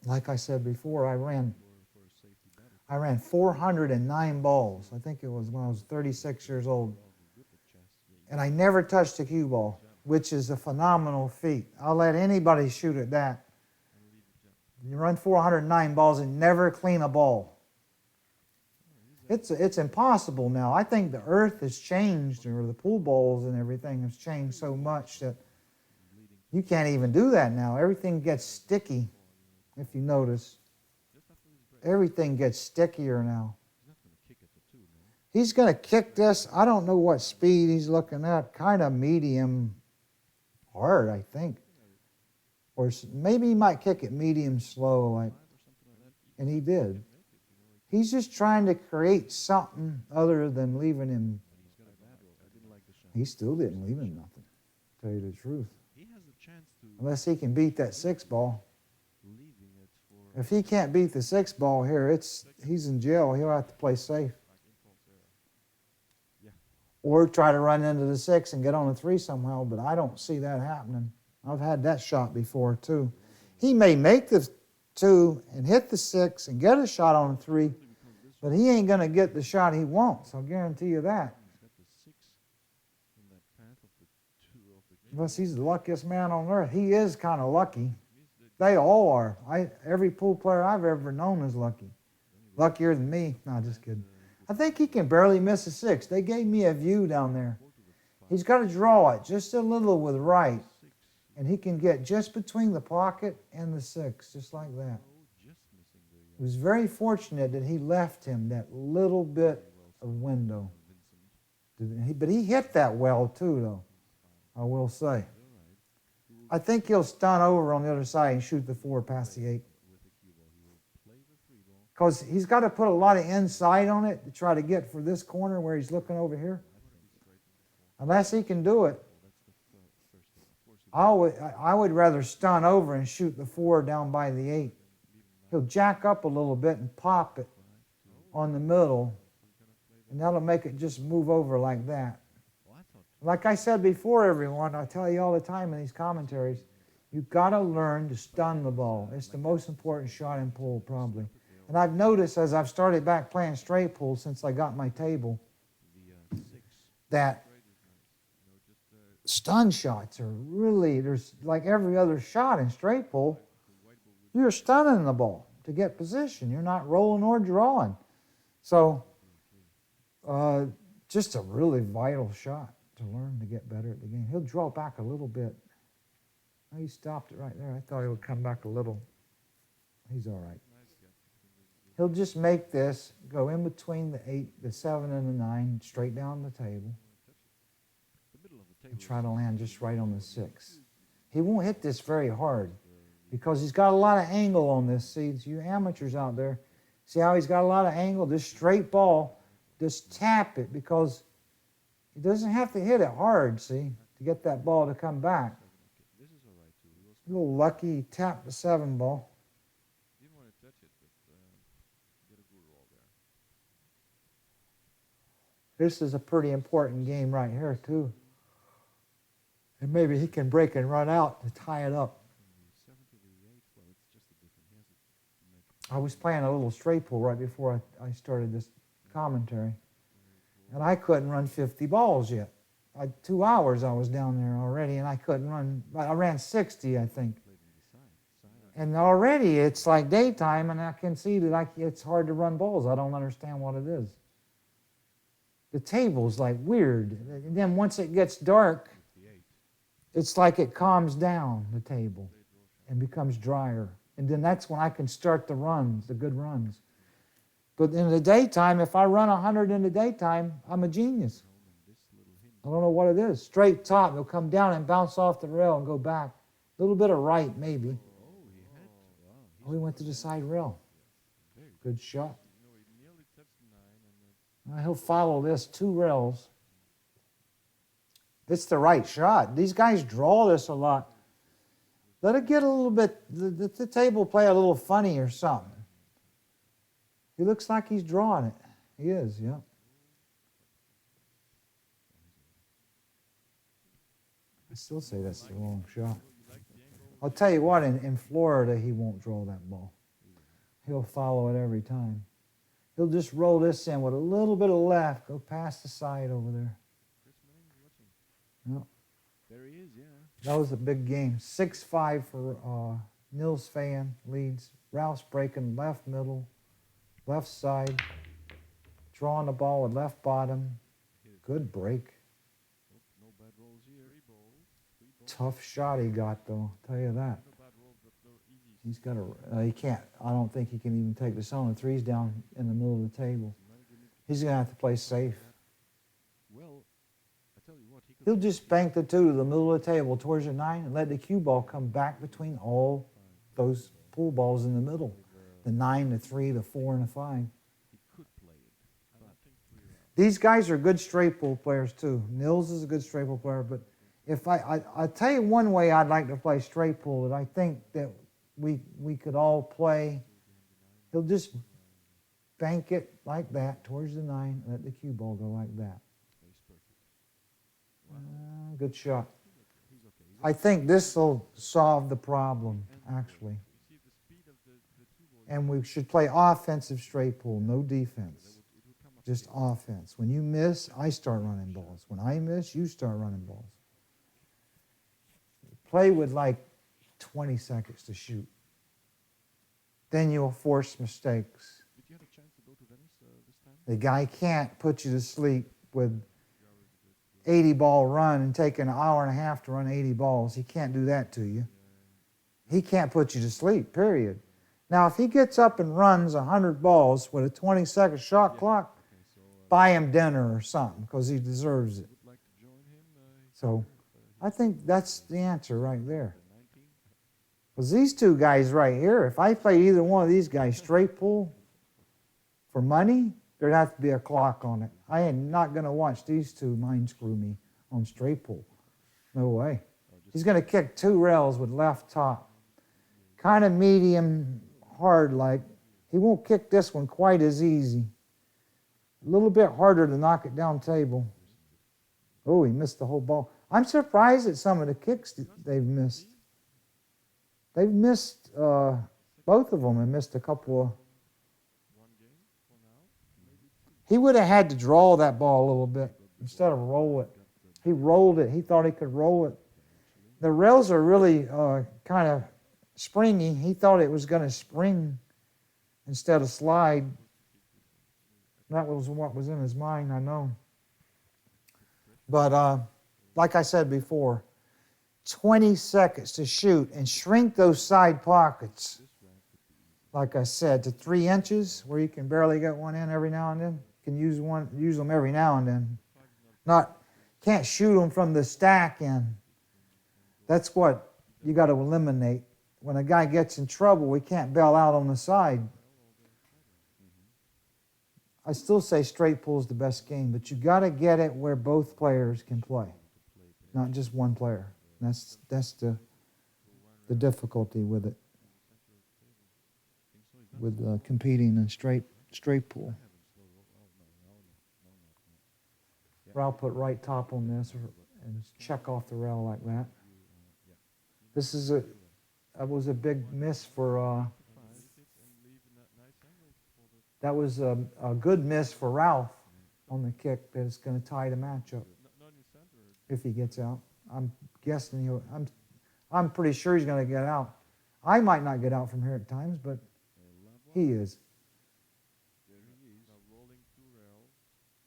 Like I said before, I ran 409 balls. I think it was when I was 36 years old. And I never touched a cue ball, which is a phenomenal feat. I'll let anybody shoot at that. You run 409 balls and never clean a ball. It's impossible now. I think the earth has changed, or the pool balls and everything has changed so much that you can't even do that now. Everything gets sticky, if you notice. Everything gets stickier now. He's going to kick this. I don't know what speed he's looking at. Kind of medium hard, I think. Or maybe he might kick it medium slow, and he did. He's just trying to create something other than leaving him. He still didn't leave him nothing, to tell you the truth. Unless he can beat that 6-ball. If he can't beat the 6-ball here, he's in jail. He'll have to play safe. Or try to run into the 6 and get on a 3 somehow, but I don't see that happening. I've had that shot before, too. He may make the 2 and hit the 6 and get a shot on a 3, but he ain't going to get the shot he wants. I'll guarantee you that. Unless he's the luckiest man on earth. He is kind of lucky. They all are. Every pool player I've ever known is lucky. Luckier than me. No, just kidding. I think he can barely miss a 6. They gave me a view down there. He's got to draw it just a little with right. And he can get just between the pocket and the 6, just like that. It was very fortunate that he left him that little bit of window. But he hit that well too, though, I will say. I think he'll stun over on the other side and shoot the 4 past the 8. because he's got to put a lot of inside on it to try to get for this corner where he's looking over here. Unless he can do it, I would rather stun over and shoot the 4 down by the 8. He'll jack up a little bit and pop it on the middle, and that'll make it just move over like that. Like I said before, everyone, I tell you all the time in these commentaries, you've got to learn to stun the ball. It's the most important shot in pool, probably. And I've noticed as I've started back playing straight pool since I got my table, that stun shots are really, there's like every other shot in straight pool, you're stunning the ball to get position. You're not rolling or drawing. So, just a really vital shot to learn to get better at the game. He'll draw back a little bit. Oh, he stopped it right there. I thought he would come back a little. He's all right. He'll just make this go in between the 8, the 7, and the 9, straight down the table, and try to land just right on the 6. He won't hit this very hard because he's got a lot of angle on this. See, you amateurs out there, see how he's got a lot of angle? This straight ball, just tap it because he doesn't have to hit it hard, see, to get that ball to come back. A little lucky he tapped the 7 ball. Didn't want to touch it, but get a good roll there. This is a pretty important game right here, too. And maybe he can break and run out to tie it up. I was playing a little straight pool right before I started this commentary. And I couldn't run 50 balls yet. 2 hours I was down there already, and I couldn't run. I ran 60, I think. And already it's like daytime, and I can see that it's hard to run balls. I don't understand what it is. The table's like weird. And then once it gets dark, it's like it calms down, the table, and becomes drier. And then that's when I can start the runs, the good runs. But in the daytime, if I run 100 in the daytime, I'm a genius. I don't know what it is. Straight top, it'll come down and bounce off the rail and go back. A little bit of right, maybe. Oh, he went to the side rail. Good shot. He'll follow this 2 rails. It's the right shot. These guys draw this a lot. Let it get a little bit, the table play a little funny or something. He looks like he's drawing it. He is, yeah. I still say that's the wrong shot. I'll tell you what, in Florida, he won't draw that ball. He'll follow it every time. He'll just roll this in with a little bit of left, go past the side over there. Yep. There he is, yeah. That was a big game. 6-5 for Nils Feijgen leads. Ralph's breaking left middle, left side, drawing the ball with left bottom. Good break. No bad rolls here. 3 balls. Tough shot he got, though, I'll tell you that. No bad rolls, but they're easy. He's got he can't, I don't think he can even take the zone. The 3's down in the middle of the table. He's going to have to play safe. Well, I tell you what, He'll just bank the 2 to the middle of the table towards the 9 and let the cue ball come back between all those pool balls in the middle. The 9, the 3, the 4, and the 5. he could play it. But I think These guys are good straight pool players too. Nils is a good straight pool player, but if I'll tell you one way I'd like to play straight pool that I think that we could all play. He'll just bank it like that towards the 9, let the cue ball go like that. Good shot. I think this will solve the problem, actually. And we should play offensive straight pool, no defense. Just offense. When you miss, I start running balls. When I miss, you start running balls. Play with like 20 seconds to shoot. Then you'll force mistakes. Did you have a chance to go to Venice this time? The guy can't put you to sleep with 80-ball run and take an hour and a half to run 80 balls. He can't do that to you. He can't put you to sleep, period. Now, if he gets up and runs 100 balls with a 20-second shot clock, buy him dinner or something because he deserves it. So I think that's the answer right there. Because these 2 guys right here, if I play either one of these guys straight pool, For money, there'd have to be a clock on it. I am not going to watch these two mind screw me on straight pull. No way. He's going to kick 2 rails with left top. Kind of medium hard like. He won't kick this one quite as easy. A little bit harder to knock it down table. Oh, he missed the whole ball. I'm surprised at some of the kicks they've missed. They've missed, both of them have missed a couple of. He would have had to draw that ball a little bit instead of roll it. He rolled it. He thought he could roll it. The rails are really kind of springy. He thought it was going to spring instead of slide. That was what was in his mind, I know. But like I said before, 20 seconds to shoot and shrink those side pockets, like I said, to 3 inches where you can barely get one in every now and then. You can use them every now and then. Can't shoot them from the stack in. That's what you got to eliminate. When a guy gets in trouble, we can't bail out on the side. I still say straight pull is the best game, but you got to get it where both players can play, not just one player. That's the difficulty with it, with competing in straight pull. I'll put right top on this and check off the rail like that. This is that was a big miss for. That was a good miss for Ralph on the kick that is going to tie the match up if he gets out. I'm guessing I'm pretty sure he's going to get out. I might not get out from here at times, but he is.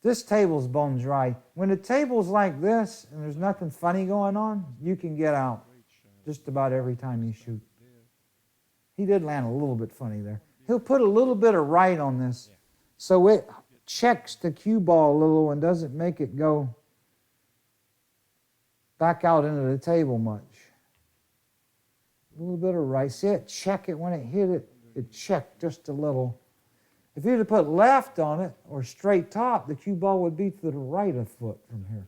This table's bone dry. When the table's like this and there's nothing funny going on, you can get out just about every time you shoot. He did land a little bit funny there. He'll put a little bit of right on this so it checks the cue ball a little and doesn't make it go back out into the table much. A little bit of right. See it? Check it when it hit it. It checked just a little. If you'd have put left on it or straight top, the cue ball would be to the right a foot from here.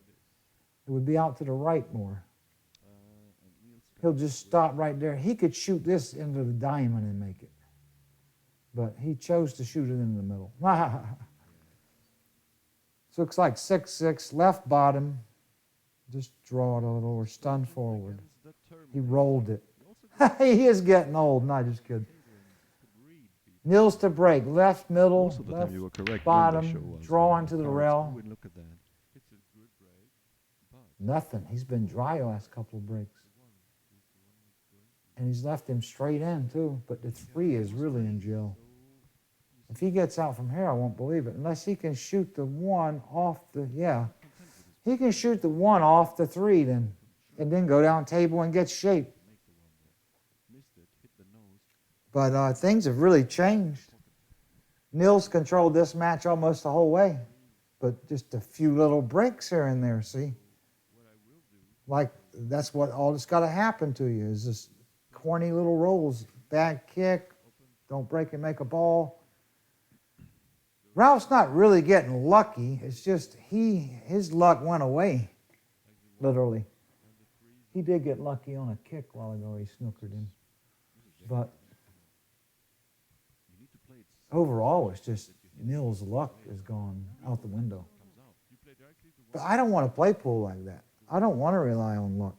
It would be out to the right more. He'll just stop right there. He could shoot this into the diamond and make it. But he chose to shoot it in the middle. So looks like 6-6, left bottom. Just draw it a little or stun forward. He rolled it. He is getting old. No, just kidding. Nils to break, left middle, left bottom, draw into the rail. Nothing. He's been dry the last couple of breaks. And he's left him straight in too, but the 3 is really in jail. If he gets out from here, I won't believe it. Unless he can shoot the 1 off the, he can shoot the 1 off the 3 then, and then go down table and get shape. But things have really changed. Nils controlled this match almost the whole way, but just a few little breaks here and there, see? Like, that's what all that's got to happen to you is this corny little rolls. Bad kick, don't break and make a ball. Ralph's not really getting lucky. It's just his luck went away, literally. He did get lucky on a kick while ago. He snookered him. But overall, it's just Nils' luck is gone out the window. But I don't want to play pool like that. I don't want to rely on luck.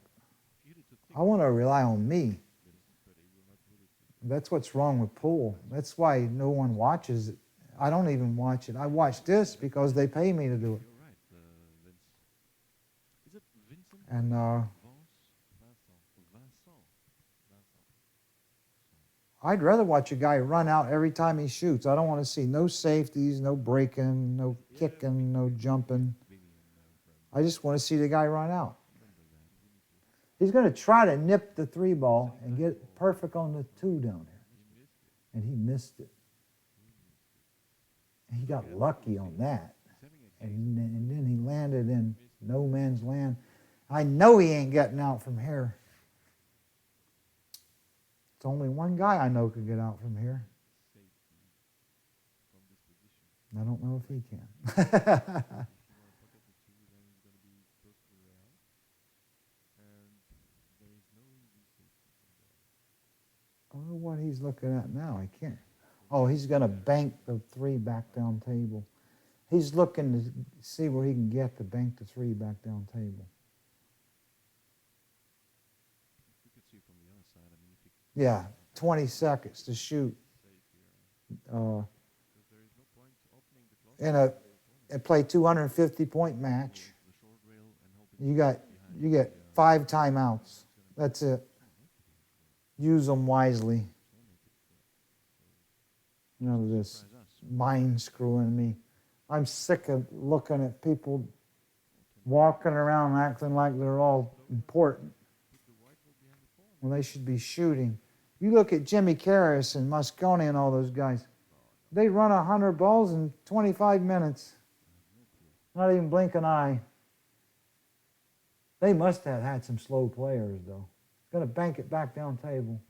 I want to rely on me. That's what's wrong with pool. That's why no one watches it. I don't even watch it. I watch this because they pay me to do it. And I'd rather watch a guy run out every time he shoots. I don't want to see no safeties, no breaking, no kicking, no jumping. I just want to see the guy run out. He's going to try to nip the 3 ball and get it perfect on the 2 down there. And he missed it. He got lucky on that. And then he landed in no man's land. I know he ain't getting out from here. It's only one guy I know could get out from here. I don't know if he can. If you want to pocket the 2, then it's going to be close to the rail. And there is no easy safety from there. I don't know what he's looking at now. I can't. Oh, he's going to bank the 3 back down table. He's looking to see where he can get to bank the 3 back down table. We could see from the other side. I mean, if you 20 seconds to shoot. safe here, because there is no point opening the clock. And play 250-point match. The short rail and hoping You get 5 timeouts. That's it. Use them wisely. None of this mind screwing me. I'm sick of looking at people walking around acting like they're all important when they should be shooting. You look at Jimmy Karras and Moscone and all those guys. They run 100 balls in 25 minutes. Not even blink an eye. They must have had some slow players, though. Going to bank it back down table.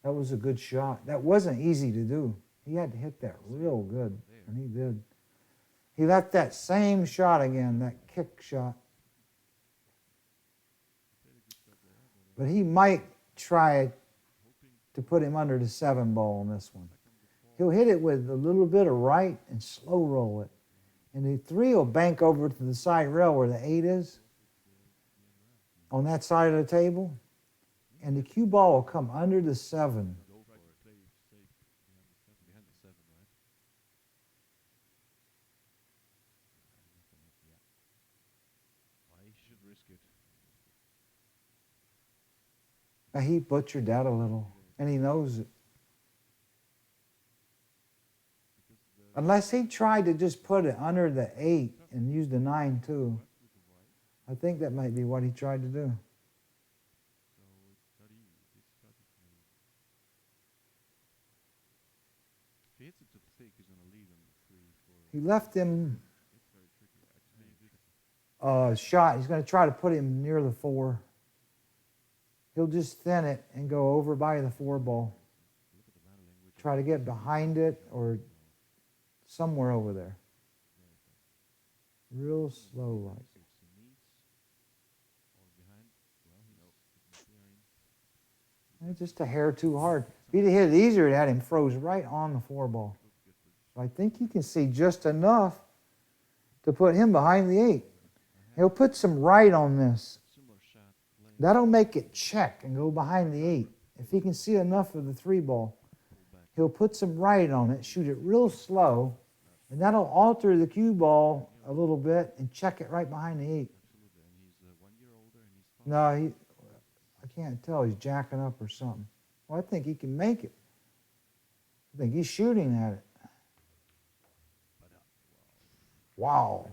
That was a good shot. That wasn't easy to do. He had to hit that real good, and he did. He left that same shot again, that kick shot. But he might try to put him under the 7 ball on this one. He'll hit it with a little bit of right and slow roll it. And the 3 will bank over to the side rail where the 8 is, on that side of the table. And the cue ball will come under the 7. He butchered that a little, and he knows it. Unless he tried to just put it under the 8 and use the 9 too. I think that might be what he tried to do. He left him a shot. He's going to try to put him near the 4. He'll just thin it and go over by the 4 ball. Try to get behind it or somewhere over there. Real slow like. It's just a hair too hard. If he'd have hit it easier, it had him froze right on the 4 ball. So I think you can see just enough to put him behind the 8. He'll put some right on this. That'll make it check and go behind the 8. If he can see enough of the 3 ball, he'll put some right on it, shoot it real slow, and that'll alter the cue ball a little bit and check it right behind the 8. No, I can't tell. He's jacking up or something. Well, I think he can make it. I think he's shooting at it. Wow.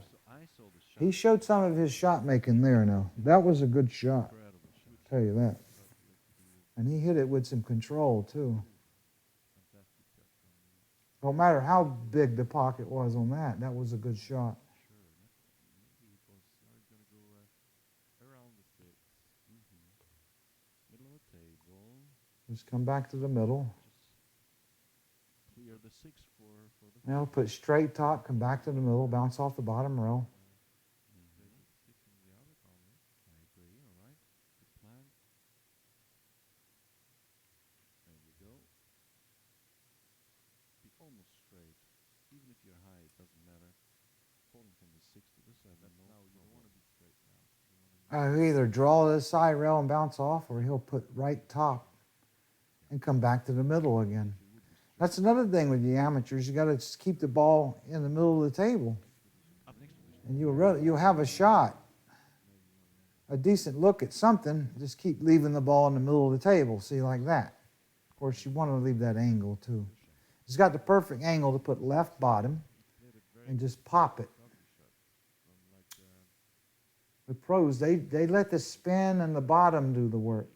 He showed some of his shot making there now. That was a good shot. I'll tell you that. And he hit it with some control too. No matter how big the pocket was on that, that was a good shot. Just come back to the middle. Now put straight top, come back to the middle, bounce off the bottom row. He'll either draw this side rail and bounce off, or he'll put right top and come back to the middle again. That's another thing with the amateurs. You got to keep the ball in the middle of the table, and you'll have a shot, a decent look at something. Just keep leaving the ball in the middle of the table. See, like that. Of course, you want to leave that angle too. It's got the perfect angle to put left bottom and just pop it. The pros, they let the spin and the bottom do the work.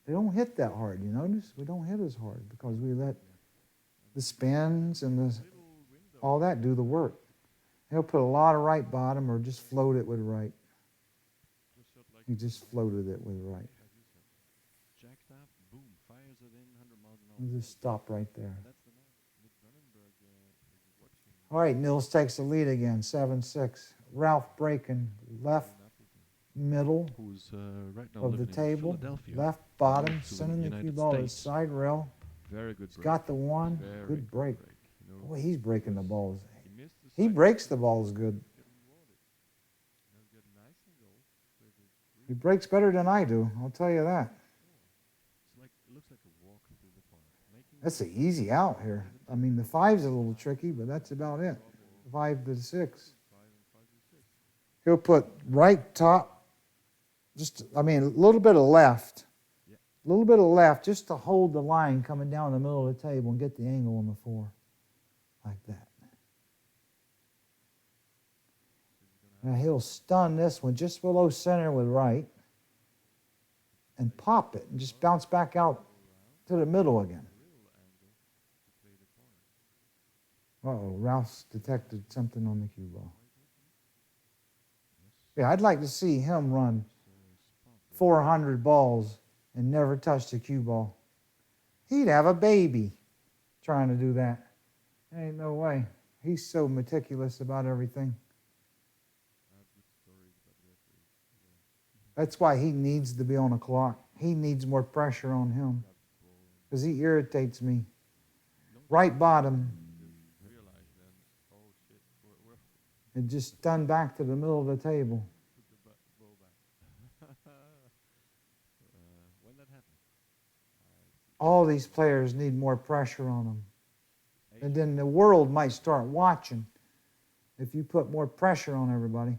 They don't hit that hard, you notice? We don't hit as hard because we let the spins and all that do the work. He'll put a lot of right bottom or just float it with right. He just floated it with right. We'll just stop right there. All right, Nils takes the lead again, 7-6. Ralph breaking left middle who's right now of the living in table, Philadelphia. left bottom, moved to the sending the cue United ball to the States. side rail. Very good He's break. got the one. Very Good break. You know, Boy, he's breaking the balls. he missed the He side breaks break, the balls good. getting rewarded. Now get a nice angle. Play the He three. breaks better than I do, I'll tell you that. It's like it looks like a walk through the park. Making That's an easy out here. I mean, the 5's a little tricky, but that's about it. 5 to 6. 5 and 5 to 6. He'll put right top, a little bit of left. A little bit of left just to hold the line coming down the middle of the table and get the angle on the 4. Like that. Now he'll stun this one just below center with right and pop it and just bounce back out to the middle again. Uh-oh, Ralph's detected something on the cue ball. Yeah, I'd like to see him run 400 balls and never touch the cue ball. He'd have a baby trying to do that. Ain't no way. He's so meticulous about everything. That's why he needs to be on a clock. He needs more pressure on him because he irritates me. Right bottom. And just stun back to the middle of the table. All these players need more pressure on them. And then the world might start watching if you put more pressure on everybody.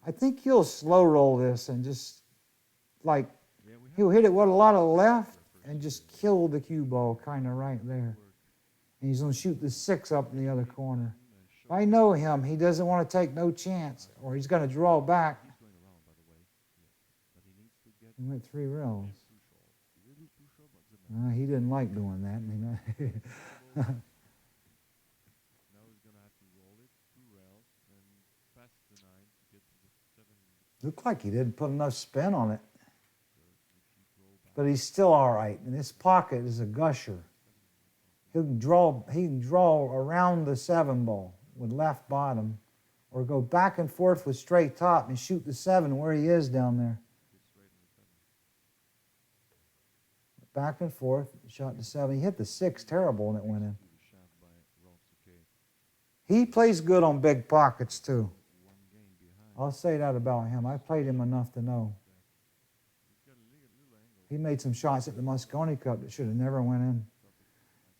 I think he'll slow roll this and just, he'll hit it with a lot of left and just kill the cue ball kind of right there. And he's going to shoot the 6 up in the other corner. If I know him, he doesn't want to take no chance, or he's going to draw back. He went 3 rails. He didn't like doing that. Now he's going to have to roll it 2 rails and pass the 9 to get to the 7. Looked like he didn't put enough spin on it. But he's still all right. And this pocket is a gusher. He can draw around the 7 ball with left bottom, or go back and forth with straight top and shoot the 7 where he is down there. Back and forth, shot the 7. He hit the 6 terrible and it went in. He plays good on big pockets too. I'll say that about him. I played him enough to know. He made some shots at the Moscone Cup that should have never went in.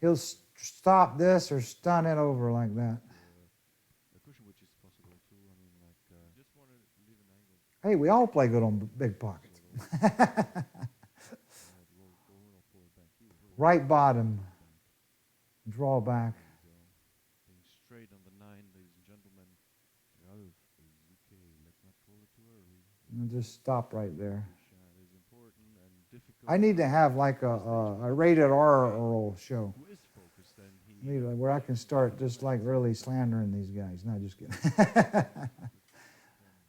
He'll stop this or stun it over like that. Hey, we all play good on big pockets. Right bottom. Draw back. Being straight on the 9, ladies and gentlemen. RALF SOUQUET. Let's not call it too early. And just stop right there. Is important and difficult. I need to have like a rated R Earl show. Who is focused and Where I can start just like really slandering these guys. No, just kidding.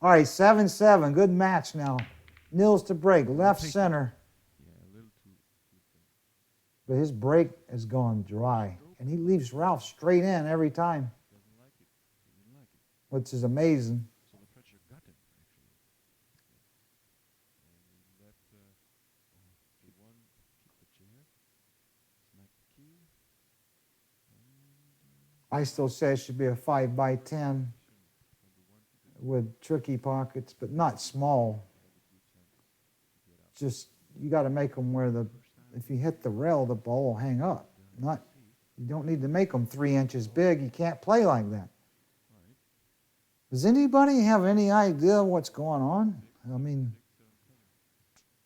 All right, 7-7. Good match now. Nils to break. Left center. But his break has gone dry. And he leaves Ralph straight in every time. Which is amazing. So the pressure got him, actually. And let A1 keep the chair. Smack the key. I still say it should be a 5x10 with tricky pockets, but not small. Just, you got to make them where if you hit the rail, the ball will hang up. You don't need to make them 3 inches big. You can't play like that. Does anybody have any idea what's going on? I mean,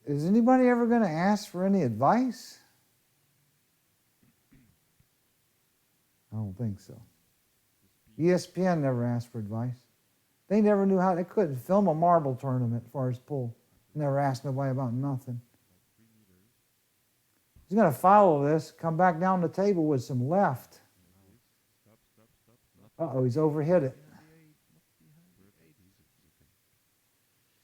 is anybody ever going to ask for any advice? I don't think so. ESPN never asked for advice. They never knew how. They couldn't film a marble tournament as far as pool. Never asked nobody about nothing. He's going to follow this, come back down the table with some left. Uh-oh, he's overhit it.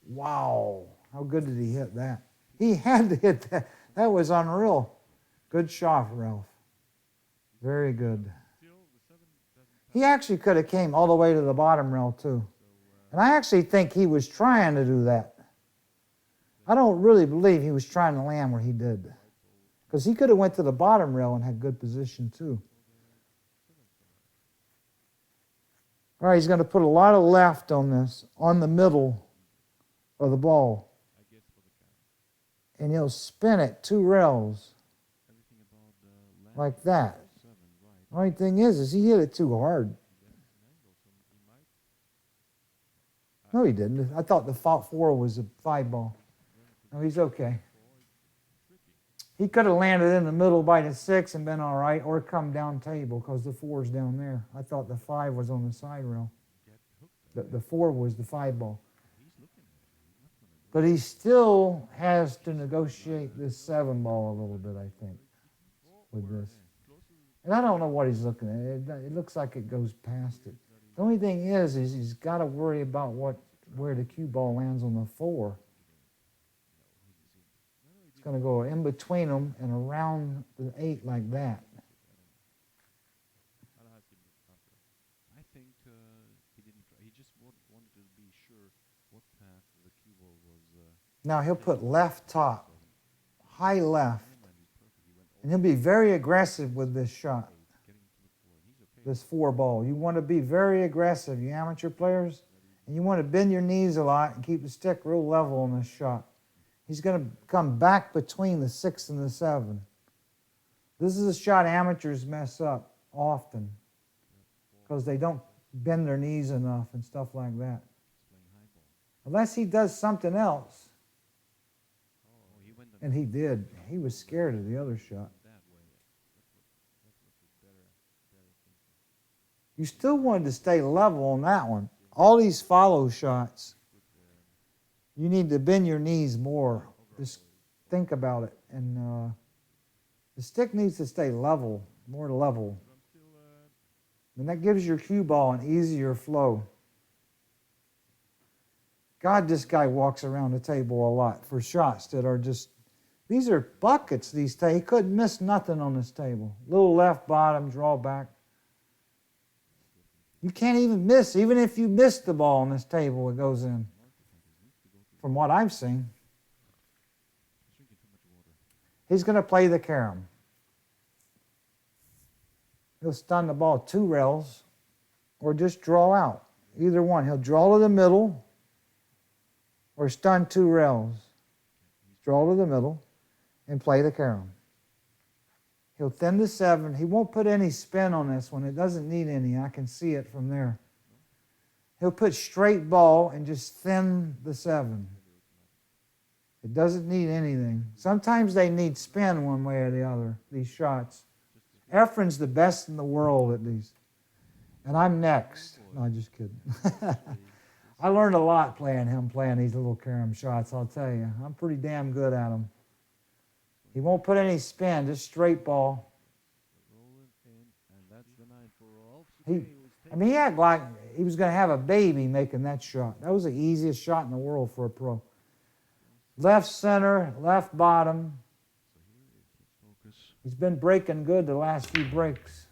Wow. How good did he hit that? He had to hit that. That was unreal. Good shot, Ralph. Very good. He actually could have came all the way to the bottom rail too. And I actually think he was trying to do that. I don't really believe he was trying to land where he did. Because he could have went to the bottom rail and had good position too. All right, he's going to put a lot of left on this, on the middle of the ball. And he'll spin it 2 rails. Like that. The only thing is he hit it too hard. No, he didn't. I thought the 4 was a 5 ball. No, he's okay. He could have landed in the middle by the 6 and been all right, or come down table because the 4's down there. I thought the 5 was on the side rail. The 4 was the 5 ball. But he still has to negotiate this 7 ball a little bit, I think, with this. And I don't know what he's looking at. It looks like it goes past it. The only thing is he's got to worry about where the cue ball lands on the 4. It's going to go in between them and around the 8 like that. I think he didn't try. He just wanted to be sure what path the cue ball was. Now he'll put left top, high left, and he'll be very aggressive with this shot. This 4 ball. You want to be very aggressive, you amateur players, and you want to bend your knees a lot and keep the stick real level on this shot. He's going to come back between the 6 and the 7. This is a shot amateurs mess up often because they don't bend their knees enough and stuff like that. Unless he does something else. And he did. He was scared of the other shot. You still wanted to stay level on that one. All these follow shots, you need to bend your knees more. Just think about it. And the stick needs to stay level, more level. And that gives your cue ball an easier flow. God, this guy walks around the table a lot for shots that are just, these are buckets, these tables. He couldn't miss nothing on this table. Little left bottom, draw back. You can't even miss. Even if you miss the ball on this table, it goes in. From what I've seen. He's going to play the carom. He'll stun the ball 2 rails or just draw out. Either one. He'll draw to the middle or stun 2 rails. Draw to the middle and play the carom. He'll thin the 7. He won't put any spin on this one. It doesn't need any. I can see it from there. He'll put straight ball and just thin the 7. It doesn't need anything. Sometimes they need spin one way or the other, these shots. Efren's the best in the world at these. And I'm next. No, I'm just kidding. I learned a lot playing these little carom shots, I'll tell you. I'm pretty damn good at them. He won't put any spin, just straight ball. He acted like he was going to have a baby making that shot. That was the easiest shot in the world for a pro. Left center, left bottom. He's been breaking good the last few breaks.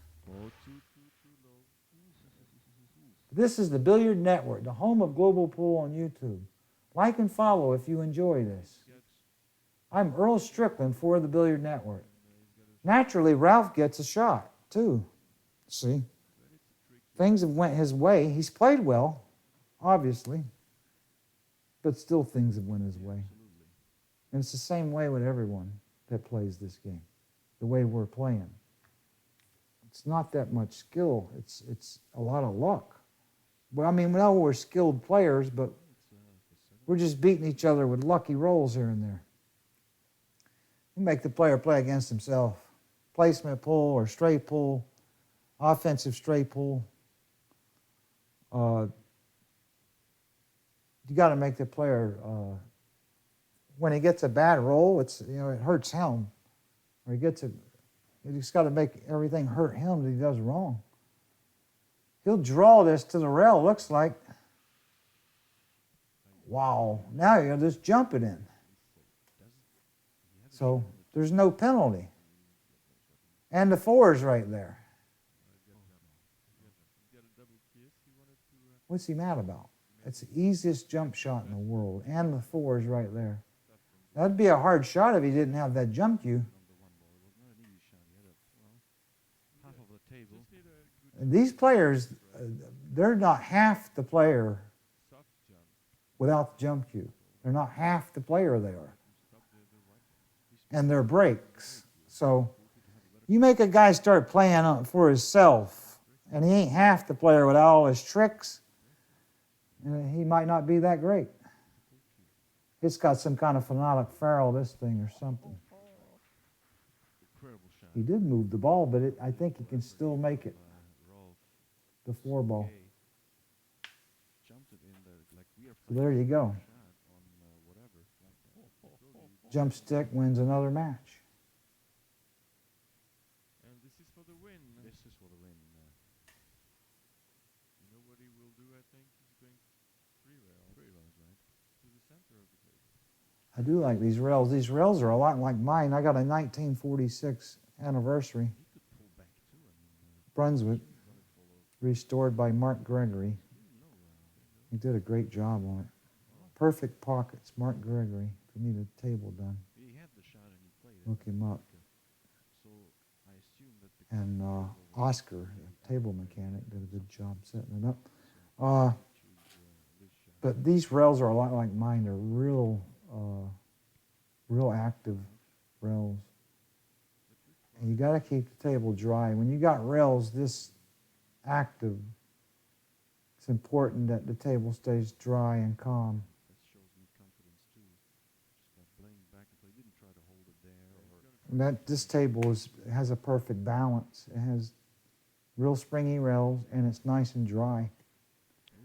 This is the Billiard Network, the home of global pool on YouTube. Like and follow if you enjoy this. I'm Earl Strickland for the Billiard Network. Naturally, Ralph gets a shot, too. See? Things have went his way. He's played well, obviously. But still things have went his way. And it's the same way with everyone that plays this game. The way we're playing. It's not that much skill. It's a lot of luck. Well, I mean, we know we're skilled players, but we're just beating each other with lucky rolls here and there. You make the player play against himself. Placement pull or straight pull, offensive straight pull. You got to make the player, when he gets a bad roll, it hurts him. Or you just got to make everything hurt him that he does wrong. He'll draw this to the rail, looks like. Wow, now you're just jump it in. So there's no penalty. And the 4 is right there. What's he mad about? It's the easiest jump shot in the world, and the 4 is right there. That'd be a hard shot if he didn't have that jump cue. Half of the table. And these players, they're not half the player without the jump cue. They're not half the player they are. And they're breaks. So you make a guy start playing for himself, and he ain't half the player without all his tricks, and he might not be that great. It's got some kind of phonetic ferrule, this thing, or something. Incredible shot. He did move the ball, but I think he can still make it. The 4 ball. Jumped it in there like we are So there you go. shot on whatever. Jump stick wins another match. And this is for the win. This is for the win. You know what he will do, I think? He's going 3 rails. 3 rails, right? To the center of the table. I do like these rails. These rails are a lot like mine. I got a 1946 anniversary. He could pull back too. I mean, Brunswick, restored by Mark Gregory. He did a great job on it. Perfect pockets, Mark Gregory. If you need a table done, he had the shot and he played it. look him up. So I assume that the And Oscar, a table mechanic, did a good job setting it up. But these rails are a lot like mine. They're real active rails. And you got to keep the table dry. When you got rails this active, it's important that the table stays dry and calm. that shows me confidence too. Just by playing back and play. He didn't try to hold it there or This table has a perfect balance. It has real springy rails, and it's nice and dry.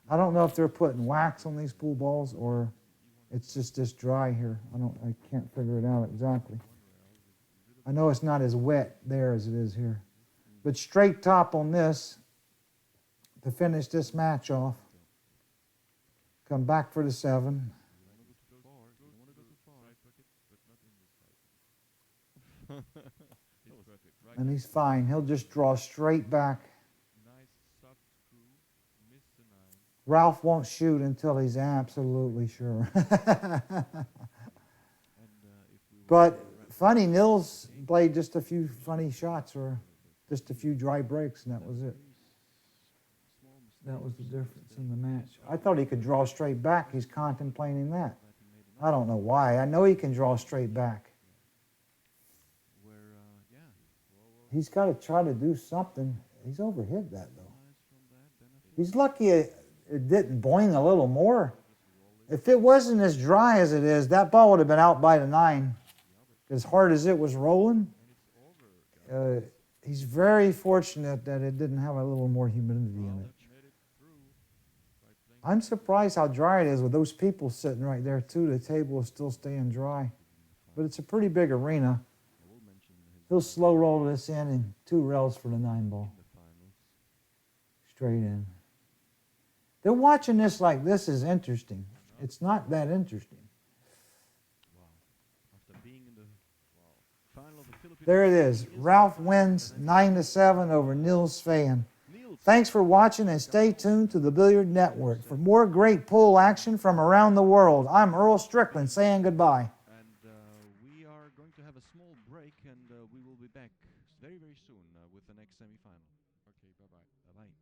I don't know if they're putting wax on these pool balls or it's just this dry here. I can't figure it out exactly. I know it's not as wet there as it is here. But straight top on this to finish this match off. Come back for the 7. And he's fine. He'll just draw straight back. nice soft screw, miss the 9. Ralph won't shoot until he's absolutely sure. But funny, Nils played just a few funny shots or just a few dry breaks, and that was it. That was the difference in the match. I thought he could draw straight back. He's contemplating that. I don't know why. I know he can draw straight back. He's got to try to do something. He's overhit that, though. He's lucky it didn't boing a little more. If it wasn't as dry as it is, that ball would have been out by the 9. As hard as it was rolling, he's very fortunate that it didn't have a little more humidity in it. I'm surprised how dry it is with those people sitting right there, too. The table is still staying dry. But it's a pretty big arena. He'll slow roll this in and 2 rails for the 9 ball. Straight in. They're watching this like this is interesting. It's not that interesting. There it is. Ralph wins 9-7 over Nils Feijgen. Thanks for watching and stay tuned to the Billiard Network for more great pool action from around the world. I'm Earl Strickland saying goodbye.